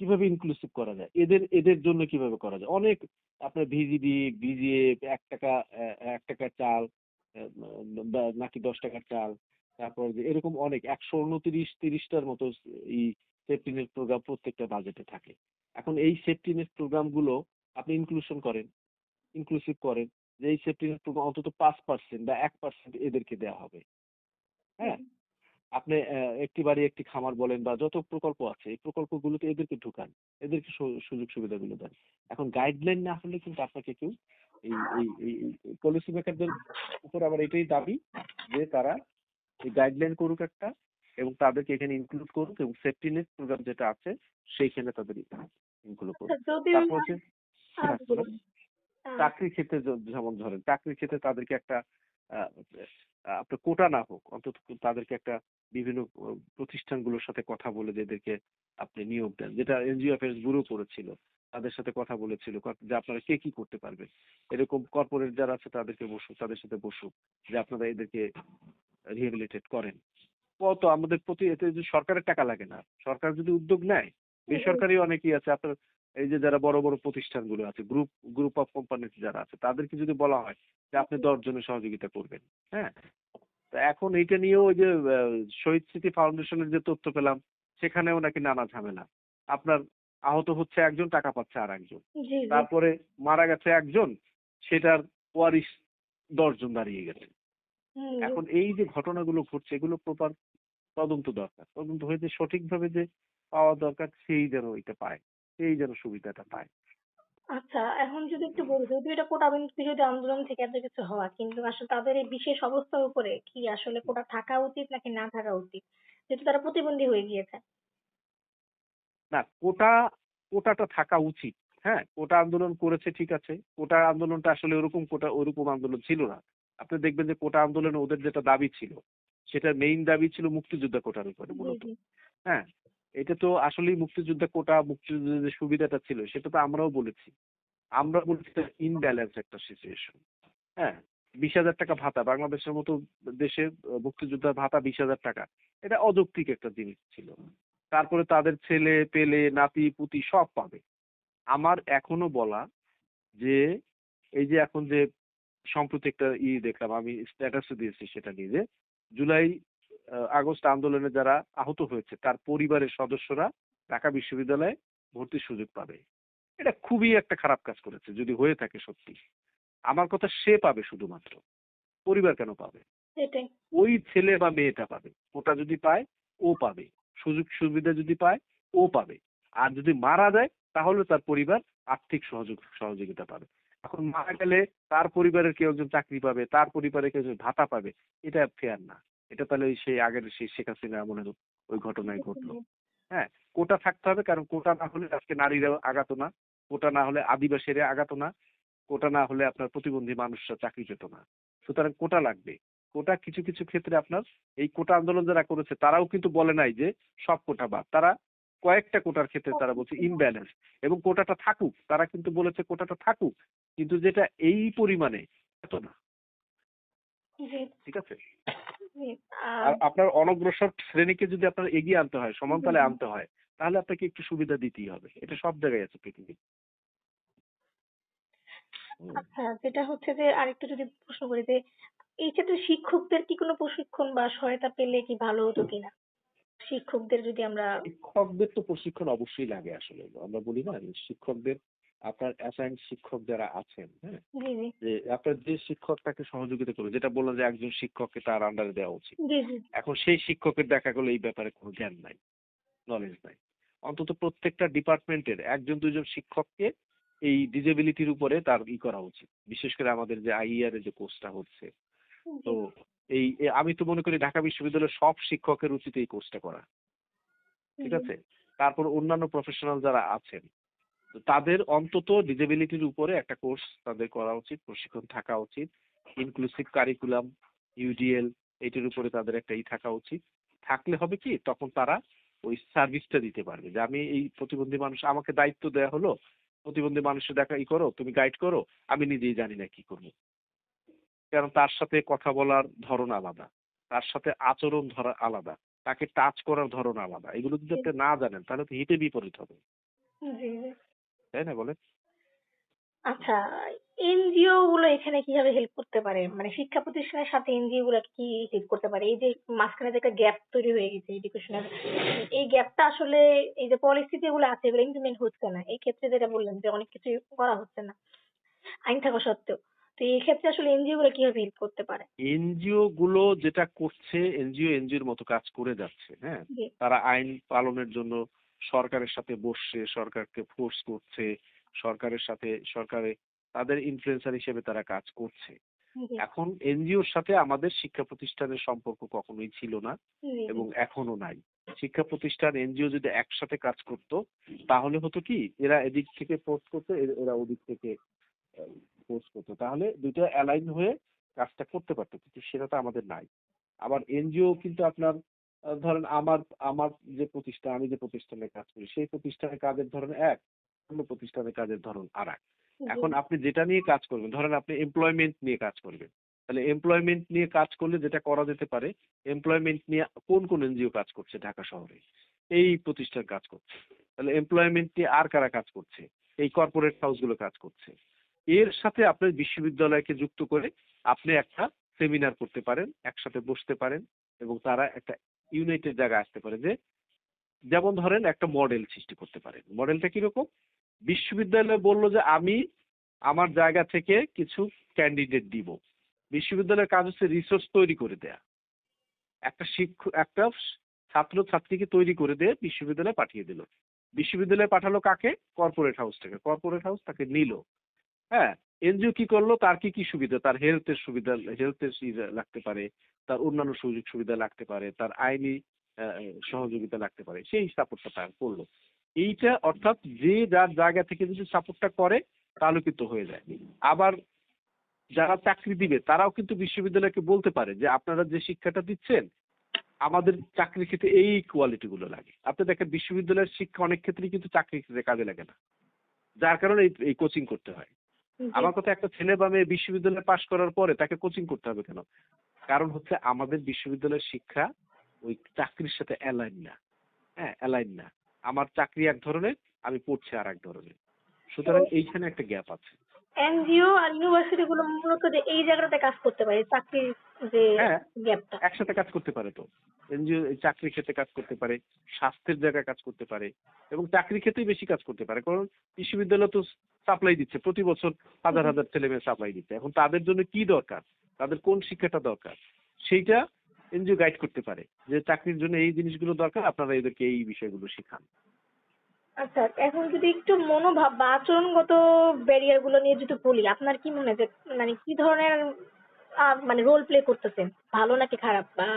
কিভাবে ইনক্লুসিভ করা যায়, এদের এদের জন্য কিভাবে করা যায়। অনেক আপনার ভিজিডি ভিজিএফ 1 টাকা 1 টাকার চাল বা নাকি 10 টাকার চাল, তারপর যে এরকম অনেক 129-30টার মতো এই সেফটি নেট প্রোগ্রাম প্রত্যেকটা বাজেটে থাকে। এখন এই সেফটি নেট প্রোগ্রাম গুলো আপনি ইনক্লুসিভ করেন যে এই সেফটি নেট প্রোগ্রাম অন্তত 5% বা 1% এদেরকে দেওয়া হবে। হ্যাঁ, আপনি একটি বাড়ি একটি খামার বলেন বা যত প্রকল্প আছে এই প্রকল্পগুলোতে এদেরকে ঢুকান, এদেরকে সুযোগ সুবিধাগুলো দেন। এখন গাইডলাইন না হলে কিন্তু আপনাকে কেউ এই পলিসি মেকারদের উপর আবার এটাই দাবি যে তারা এই গাইডলাইন করুক একটা এবং তাদেরকে এখানে ইনক্লুড করুক এবং সেফটি নেট প্রোগ্রাম যেটা আছে সেইখানে তাদের ইনক্লুড করুক। যদিও তারপর হচ্ছে হ্যাঁ, বলেন। আহ, চাকরির ক্ষেত্রে যেমন ধরেন চাকরির ক্ষেত্রে তাদেরকে একটা আহ, আপনার কোটা না হোক অন্তত তাদেরকে একটা বিভিন্ন প্রতিষ্ঠানগুলোর সাথে কথা বলে যে এদেরকে আপনি নিয়োগ দেন, যেটা এনজিও অ্যাফেয়ার্স ব্যুরো করেছিল, তাদের সাথে কথা বলেছিল যে আপনারা কে কি করতে পারবেন, এরকম কর্পোরেট যারা আছে তাদের সাথে বসুক যে আপনারা এদেরকে রিহেবিলিটেট করেন। কত আমাদের প্রতি এতে যদি সরকারের টাকা লাগে না, সরকার যদি উদ্যোগ নেয়, বেসরকারি অনেকেই আছে আপনার এই যে যারা বড় বড় প্রতিষ্ঠানগুলো আছে গ্রুপ অফ কোম্পানি যারা আছে তাদেরকে যদি বলা হয় যে আপনি 10 জনের সহযোগিতা করবেন, হ্যাঁ। তো এখন এইটা নিয়েও ওই যে শহীদ স্মৃতি ফাউন্ডেশনের যে তথ্য পেলাম সেখানেও নাকি নানা ঝামেলা। আপনার আহত হচ্ছে একজন, টাকা পাচ্ছে আর একজন, জি জি। তারপরে মারা গেছে একজন, সেটার ওয়ারিশ 10 জন দাঁড়িয়ে গেছে। হুম, এখন এই যে ঘটনাগুলো ঘটছে এগুলো প্রপার তদন্ত দরকার, তদন্ত হয়ে যে সঠিকভাবে যে পাওয়া দরকার সেই যেন এটা পায়, সেই যেন সুবিধাটা পায়। আচ্ছা, এখন যদি একটু বলি, যদিও এটা কোটা বিরোধী আন্দোলন থেকে এত কিছু হওয়া, কিন্তু আসলে তাদের এই বিশেষ অবস্থার উপরে কি আসলে কোটা থাকা উচিত নাকি না থাকা উচিত, যেহেতু তারা প্রতিবন্ধী হয়ে গিয়েছে। না, কোটাটা থাকা উচিত। হ্যাঁ, কোটা আন্দোলন করেছে ঠিক আছে, কোটা আন্দোলনটা আসলে ওরকম আন্দোলন ছিল না। আপনি দেখবেন যে কোটা আন্দোলনে ওদের যেটা দাবি ছিল সেটার মেইন দাবি ছিল মুক্তিযোদ্ধা কোটার উপরে জি মূলত। জি। হ্যাঁ, এটা তো আসলেই মুক্তিযোদ্ধা কোটা, মুক্তিযুদ্ধের যে সুবিধাটা ছিল সেটা তো আমরা বলছি ইনব্যালেন্স একটা সিচুয়েশন। হ্যাঁ, 20,000 টাকা ভাতা বাংলাদেশের মতো দেশে মুক্তিযোদ্ধার ভাতা 20,000 টাকা, এটা অযৌক্তিক একটা জিনিস ছিল। তারপরে তাদের ছেলে পেলে নাতি পুতি সব পাবে। আমার এখনো বলা যে এই যে এখন যে সম্প্রতি একটা দেখলাম, আমি স্ট্যাটাসে দিয়েছি সেটা নিয়ে যে জুলাই আগস্ট আন্দোলনে যারা আহত হয়েছে তার পরিবারের সদস্যরা ঢাকা বিশ্ববিদ্যালয়ে ভর্তির সুযোগ পাবে। এটা খুবই একটা খারাপ কাজ করেছে যদি হয়ে থাকে সত্যি। আমার কথা সে পাবে শুধুমাত্র, পরিবার কেন পাবে? সেটাই। ওই ছেলে বা মেয়েটা পাবে, ওটা যদি পায় ও পাবে, সুযোগ সুবিধা যদি পায় ও পাবে। আর যদি মারা যায় তাহলে তার পরিবার আর্থিক সহযোগিতা পাবে। এখন মারা গেলে তার পরিবারের কেউ একজন চাকরি পাবে, তার পরিবারের কেউ একজন ভাতা পাবে, এটা ফেয়ার না। এটা তাহলে ওই সেই আগের সেই শেখ হাসিনা আমলের ওই ঘটনায় ঘটলো। হ্যাঁ, কোটা থাকতে হবে, কারণ কোটা না হলে আজকে নারীরা আগাতো না, কোটা না হলে আদিবাসীরা আগাতো না, কোটা না হলে আপনার প্রতিবন্ধী মানুষরা চাকরি পেত না। সুতরাং কোটা লাগবে। কোটা কিছু কিছু ক্ষেত্রে আপনার এই কোটা আন্দোলন যারা করেছে তারাও কিন্তু বলে নাই যে সব কোটা বাদ, তারা কয়েকটা কোটার ক্ষেত্রে তারা বলছে ইমব্যালেন্স এবং কোটাটা থাকুক, তারা কিন্তু বলেছে কোটাটা থাকুক, কিন্তু যেটা এই পরিমাণে এত না। জি ঠিক আছে, জি। আর আপনার অনগ্রসর শ্রেণীকে যদি আপনার এগিয়ে আনতে হয়, সমানতালে আনতে হয়, তাহলে আপনাকে একটু সুবিধা দিতেই হবে। এটা সব জায়গায় আছে পৃথিবী। আচ্ছা, যেটা হচ্ছে যে আরেকটু যদি প্রশ্ন করি যে এই ক্ষেত্রে শিক্ষকদের কি কোনো প্রশিক্ষণ বা সহায়তা পেলে কি ভালো হতো কিনা, শিক্ষকদের যদি আমরা। শিক্ষকদের তো প্রশিক্ষণ অবশ্যই লাগে। আসলে আমরা বলি না যে শিক্ষকদের আপনার অ্যাসাইন শিক্ষক যারা আছেন, হ্যাঁ, জি জি। যে আপনার যে শিক্ষক তাকে সহযোগিতা করবে, যেটা বললাম যে একজন শিক্ষককে তার আন্ডারে দেওয়া উচিত। জি জি। এখন সেই শিক্ষকের দেখা গেলো এই ব্যাপারে কোনো জ্ঞান নাই, নলেজ নাই। অন্তত প্রত্যেকটা ডিপার্টমেন্টের 1-2 জন শিক্ষককে এই ডিজেবিলিটির উপরে তার করা উচিত, বিশেষ করে আমাদের যে আইইআর এর যে কোর্সটা হচ্ছে। তো আমি তো মনে করি ঢাকা বিশ্ববিদ্যালয়ের সব শিক্ষকের উচিত এই কোর্সটা করা, ঠিক আছে। তারপর অন্যান্য প্রফেশনাল যারা আছেন তো তাদের অন্তত ডিজেবিলিটির উপরে একটা কোর্স তাদের করা উচিত, প্রশিক্ষণ থাকা উচিত। ইনক্লুসিভ কারিকুলাম, ইউডিএল, এটির উপরে তাদের একটা থাকা উচিত। থাকলে হবে কি, তখন তারা ওই সার্ভিসটা দিতে পারবে যে আমি এই প্রতিবন্ধী মানুষ, আমাকে দায়িত্ব দেওয়া হলো প্রতিবন্ধী মানুষের দেখা করো, তুমি গাইড করো, আমি নিজেই জানি না কি করবো। কারণ তার সাথে কথা বলার ধরন আলাদা, তার সাথে আচরণ ধরা আলাদা, তাকে টাচ করার ধরন আলাদা। এগুলো যদি আপনি না জানেন তাহলে তো হিতে বিপরীত হবে, জি, জি। তাই না বলেন? আচ্ছা, এনজিও গুলো এখানে কিভাবে হেল্প করতে পারে? মানে শিক্ষা প্রতিষ্ঠানের সাথে এনজিও গুলো কি হেল্প করতে পারে? এই যে মাঝখানে যে একটা গ্যাপ তৈরি হয়ে গেছে এডুকেশনাল, এই গ্যাপটা আসলে এই যে পলিসি যেগুলো আছে এগুলো ইমপ্লিমেন্ট হচ্ছে না। এই ক্ষেত্রে যেটা বললেন যে অনেক কিছু করা হচ্ছে না আইন থাকা সত্ত্বেও। তো এই ক্ষেত্রে আসলে এনজিও গুলো কিভাবে হেল্প করতে পারে? এনজিও গুলো যেটা করছে, এনজিওর মতো কাজ করে যাচ্ছে, হ্যাঁ। জি, তারা আইন পালনের জন্য সরকারের সাথে বসছে, সরকারকে ফোর্স করছে, সরকারে তাদের ইনফ্লুয়েন্সার হিসেবে তারা কাজ করছে। জি, এখন এনজিওর সাথে আমাদের শিক্ষা প্রতিষ্ঠানের সম্পর্ক কখনোই ছিল না জি, জি, এবং এখনো নাই। শিক্ষা প্রতিষ্ঠান এনজিও যদি একসাথে কাজ করত তাহলে হতো কি, এরা এদিক থেকে পোস্ট করতো, এরা ওদিক থেকে পোস্ট করতো, তাহলে দুটো অ্যালাইন হয়ে কাজটা করতে পারতো, কিন্তু সেটা তো আমাদের নাই। আবার এনজিও কিন্তু আপনার ধরেন আমার আমার যে প্রতিষ্ঠান, আমি যে প্রতিষ্ঠানে কাজ করি সেই প্রতিষ্ঠানের কাজের ধরন এক, অন্য প্রতিষ্ঠানের কাজের ধরন আর এক। জি, এখন আপনি যেটা নিয়ে কাজ করবেন, ধরেন আপনি এমপ্লয়মেন্ট নিয়ে কাজ করবেন, তাহলে এমপ্লয়মেন্ট নিয়ে কাজ করলে যেটা করা যেতে পারে, এমপ্লয়মেন্ট নিয়ে কোন কোন এনজিও কাজ করছে ঢাকা শহরে, এই প্রতিষ্ঠান কাজ করছে। তাহলে এমপ্লয়মেন্ট নিয়ে আর কারা কাজ করছে, এই কর্পোরেট হাউসগুলো কাজ করছে। এর সাথে আপনার বিশ্ববিদ্যালয়কে যুক্ত করে আপনি একটা সেমিনার করতে পারেন, একসাথে বসতে পারেন এবং তারা একটা ইউনাইটেড জায়গায় আসতে পারে। যে যেমন ধরেন একটা মডেল সৃষ্টি করতে পারেন। মডেলটা কিরকম? বিশ্ববিদ্যালয় বললো যে আমি আমার জায়গা থেকে কিছু ক্যান্ডিডেট দিব। বিশ্ববিদ্যালয়ের কাজ হচ্ছে রিসোর্স তৈরি করে দেয়া। একটা ছাত্র ছাত্রীকে তৈরি করে দিয়ে বিশ্ববিদ্যালয়ে পাঠিয়ে দিল। বিশ্ববিদ্যালয়ে পাঠালো কাকে? কর্পোরেট হাউস থেকে। কর্পোরেট হাউস তাকে নিল। হ্যাঁ, এনজিও কি করলো, তার কি কি সুবিধা, তার হেলথের লাগতে পারে, তার অন্যান্য সুযোগ সুবিধা লাগতে পারে, তার আইনি সহযোগিতা লাগতে পারে, সেই সাপোর্টটা তার করলো। এইটা অর্থাৎ যে যার জায়গা থেকে যদি সাপোর্টটা করে তাহলে কিন্তু হয়ে যায়। আবার যারা চাকরি দিবে তারাও কিন্তু বিশ্ববিদ্যালয়কে বলতে পারে যে আপনারা যে শিক্ষাটা দিচ্ছেন আমাদের চাকরির ক্ষেত্রে এই কোয়ালিটি গুলো লাগে। আপনি দেখেন বিশ্ববিদ্যালয়ের শিক্ষা অনেক ক্ষেত্রেই কিন্তু চাকরির ক্ষেত্রে কাজে লাগে না, যার কারণে এই কোচিং করতে হয়। জি, আমার কথা, একটা ছেলে বা মেয়ে বিশ্ববিদ্যালয়ে পাশ করার পরে তাকে কোচিং করতে হবে কেন? কারণ হচ্ছে আমাদের বিশ্ববিদ্যালয়ের শিক্ষা ওই চাকরির সাথে অ্যালাইন না। হ্যাঁ, অ্যালাইন না। আমার চাকরি এক ধরনের, আমি পড়ছি আর এক ধরনের। তো সুতরাং এইখানে একটা গ্যাপ আছে। এনজিও আর ইউনিভার্সিটি গুলো মূলত যে এই জায়গাটাতে কাজ করতে পারে চাকরির যে হ্যাঁ, গ্যাপটা। একসাথে কাজ করতে পারে তো। এনজিও চাকরির ক্ষেত্রে কাজ করতে পারে, স্বাস্থ্যের জায়গায় কাজ করতে পারে এবং চাকরির ক্ষেত্রেই বেশি কাজ করতে পারে। কারণ বিশ্ববিদ্যালয় তো সাপ্লাই দিচ্ছে, প্রতি বছর হাজার হাজার ছেলে মেয়ে সাপ্লাই দিচ্ছে। এখন তাদের জন্য কি দরকার, তাদের কোন শিক্ষাটা দরকার, সেইটা এনজিও গাইড করতে পারে যে চাকরির জন্য এই জিনিসগুলো দরকার, আপনারা এদেরকে এই বিষয়গুলো শেখান। আচ্ছা, এখন যদি একটু মনোভাব বা আচরণগত ব্যারিয়ার গুলো নিয়ে যদি বলি, আপনার কি মনে হয় যে মানে কি ধরনের মানে রোল প্লে করতেছেন? ভালো নাকি খারাপ? বা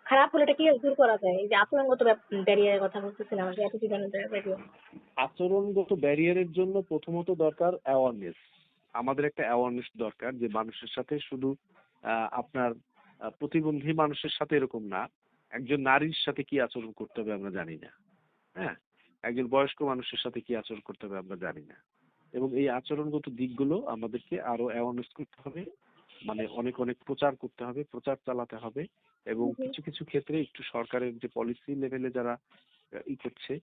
খারাপ হলে এটা কিভাবে দূর করা যায়? এই যে আচরণগত ব্যারিয়ারের কথা বলতেছিলাম, যে অ্যাটিটিউডাল ব্যারিয়ার। আচরণগত ব্যারিয়ারের জন্য প্রথমত দরকার অ্যাওয়ারনেস। আমাদের একটা অ্যাওয়ারনেস দরকার যে মানুষের সাথে শুধু আপনার প্রতিবন্ধী মানুষের সাথে এরকম না, একজন নারীর সাথে কি আচরণ করতে হবে আমরা জানি না। হ্যাঁ, একজন বয়স্ক মানুষের সাথে কি আচরণ করতে হবে আমরা জানি না। এবং এই আচরণগত দিকগুলো আমাদেরকে আরো অ্যাওয়ারনেস করতে হবে, মানে অনেক অনেক প্রচার করতে হবে, প্রচার চালাতে হবে এবং কিছু কিছু ক্ষেত্রে একটু সরকারের যে পলিসি লেভেলে যারা করছে,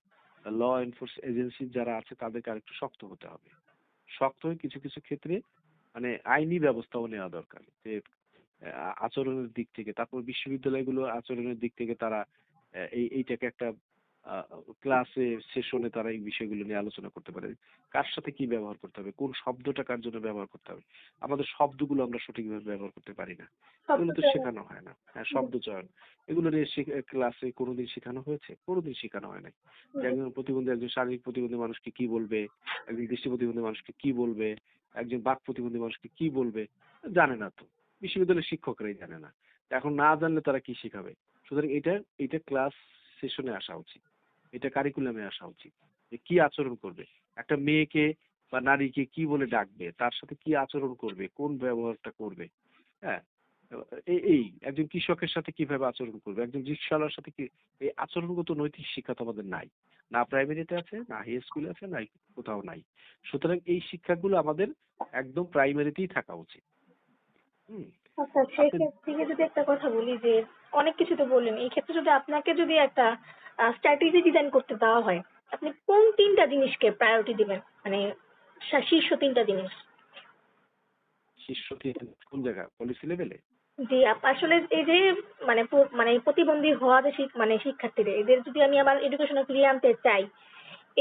ল এনফোর্স এজেন্সি যারা আছে তাদেরকে আরেকটু শক্ত হতে হবে। শক্ত হয়ে কিছু কিছু ক্ষেত্রে মানে আইনি ব্যবস্থাও নেওয়া দরকার যে আচরণের দিক থেকে। তারপর বিশ্ববিদ্যালয়গুলো আচরণের দিক থেকে তারা এইটাকে একটা ক্লাসে সেশনে তারা এই বিষয়গুলো নিয়ে আলোচনা করতে পারে। কার সাথে কি ব্যবহার করতে হবে, কোন শব্দটা কার জন্য ব্যবহার করতে হবে। আমাদের শব্দগুলো আমরা সঠিকভাবে ব্যবহার করতে পারি না, এগুলো তো শব্দচয়ন। শেখানো হয় না। হ্যাঁ, শব্দ চয়ন এগুলো নিয়ে ক্লাসে কোনোদিন শেখানো হয়েছে? কোনোদিন শেখানো হয় নাই। যে জি। একজন প্রতিবন্ধী, একজন শারীরিক প্রতিবন্ধী মানুষকে কি বলবে, একজন দৃষ্টি প্রতিবন্ধী মানুষকে কি বলবে, একজন বাক প্রতিবন্ধী মানুষকে কি বলবে, জানে না তো। বিশ্ববিদ্যালয়ের শিক্ষকরাই জানে না। এখন না জানলে তারা কি শেখাবে? সুতরাং এটা ক্লাস সেশনে আসা উচিত, এটা কারিকুলামে আসা উচিত, যে কি আচরণ করবে, একটা মেয়েকে বা নারীকে কি বলে ডাকবে, তার সাথে কি আচরণ করবে, কোন ব্যবহারটা করবে। হ্যাঁ, এই একজন কৃষকের সাথে কিভাবে আচরণ করবে, একজন রিক্সাওয়ালার সাথে কি, এই আচরণগত নৈতিক শিক্ষা তো আমাদের নাই, না প্রাইমারিতে আছে, না হাই স্কুলে আছে, না কোথাও নাই। সুতরাং এই শিক্ষাগুলো আমাদের একদম প্রাইমারিতেই থাকা উচিত। হুম। আচ্ছা, সেই আপনি ক্ষেত্রে থেকে যদি একটা কথা বলি যে অনেক কিছু তো বললেন, এই ক্ষেত্রে যদি আপনাকে যদি একটা স্ট্র্যাটেজি ডিজাইন করতে দেওয়া হয়, আপনি কোন 3টা জিনিসকে প্রায়োরিটি দিবেন? মানে শীর্ষ 3টা জিনিস। শীর্ষ কোন জায়গা, পলিসি লেভেলে? জি, আসলে এই যে মানে প্রতিবন্ধী হওয়া যে মানে শিক্ষার্থীদের, এদের যদি আমি আমার এডুকেশনে ফিরিয়ে আনতে চাই,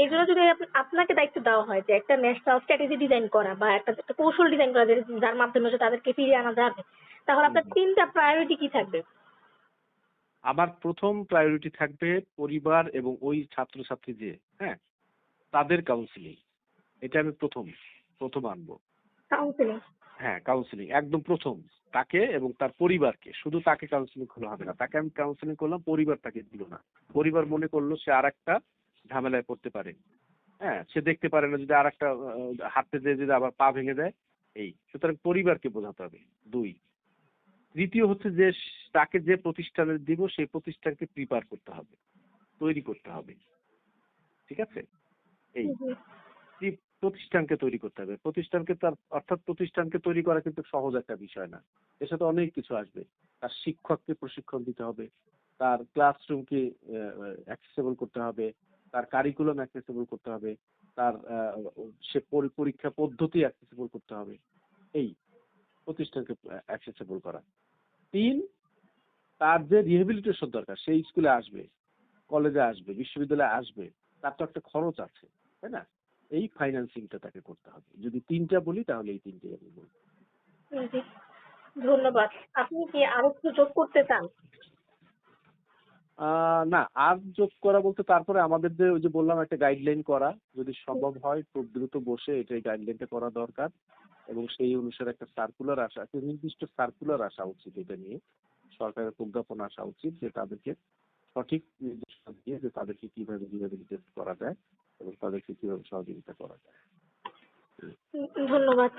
এই জন্য যদি আপনাকে দায়িত্ব দেওয়া হয় যে একটা ন্যাশনাল স্ট্র্যাটেজি ডিজাইন করা বা একটা কৌশল ডিজাইন করা, যার মাধ্যমে হচ্ছে তাদেরকে ফিরিয়ে আনা যাবে, তাহলে হুম, আপনার হুম। 3টা প্রায়োরিটি কি থাকবে? আমার প্রথম প্রায়োরিটি থাকবে পরিবার এবং ওই ছাত্রছাত্রী যে, হ্যাঁ, তাদের কাউন্সিলিং। এটা আমি প্রথম আনবো। কাউন্সিলিং। হ্যাঁ, কাউন্সিলিং একদম প্রথম। তাকে এবং তার পরিবারকে, শুধু তাকে কাউন্সিলিং করলে হবে না, তাকে আমি কাউন্সিলিং করলাম, পরিবার তাকে দিল না। পরিবার মনে করলো সে আর একটা ঝামেলায় পড়তে পারে। হ্যাঁ, সে দেখতে পারে না যদি আর একটা হাঁটতে যেয়ে যদি আবার পা ভেঙে দেয়। এই সুতরাং পরিবারকে বোঝাতে হবে। 2, তৃতীয় হচ্ছে যে তাকে যে প্রতিষ্ঠানে দিব সেই প্রতিষ্ঠানকে প্রিপেয়ার করতে হবে, তৈরি করতে হবে। ঠিক আছে? এই জি। প্রতিষ্ঠানকে তৈরি করতে হবে। প্রতিষ্ঠানকে তার অর্থাৎ প্রতিষ্ঠানকে তৈরি করা কিন্তু সহজ একটা বিষয় না। এর সাথে অনেক কিছু আসবে। তার শিক্ষককে প্রশিক্ষণ দিতে হবে। তার ক্লাসরুমকে অ্যাক্সেসিবল করতে হবে। তার কারিকুলাম অ্যাক্সেসিবল করতে হবে। তার সে পরীক্ষা পদ্ধতি অ্যাক্সেসিবল করতে হবে। এই প্রতিষ্ঠানকে অ্যাক্সেসিবল করা। 3, তার যে রিহ্যাবিলিটেশন দরকার, সেই স্কুলে আসবে, কলেজে আসবে, বিশ্ববিদ্যালয়ে আসবে, তার তো একটা খরচ আছে, তাই না? এই ফাইন্যান্সিংটা তাকে করতে হবে। যদি 3টা বলি তাহলে এই 3টেই আমি বলব। জি, ধন্যবাদ। আপনি কি আরো কিছু যোগ করতে চান? না, আর যোগ করা বলতে তারপরে আমাদের যে ওই যে বললাম একটা গাইডলাইন করা, যদি সম্ভব হয় খুব দ্রুত বসে এটা গাইডলাইনটা করা দরকার এবং সেই অনুসারে একটা সার্কুলার আসা, একটা নির্দিষ্ট সার্কুলার আসা উচিত, এটা নিয়ে সরকারের প্রজ্ঞাপন আসা উচিত যে তাদেরকে সঠিক নির্দেশনা দিয়ে যে তাদেরকে কিভাবে রিহ্যাবিলিটেট করা যায় এবং তাদেরকে কিভাবে সহযোগিতা করা যায়। ধন্যবাদ।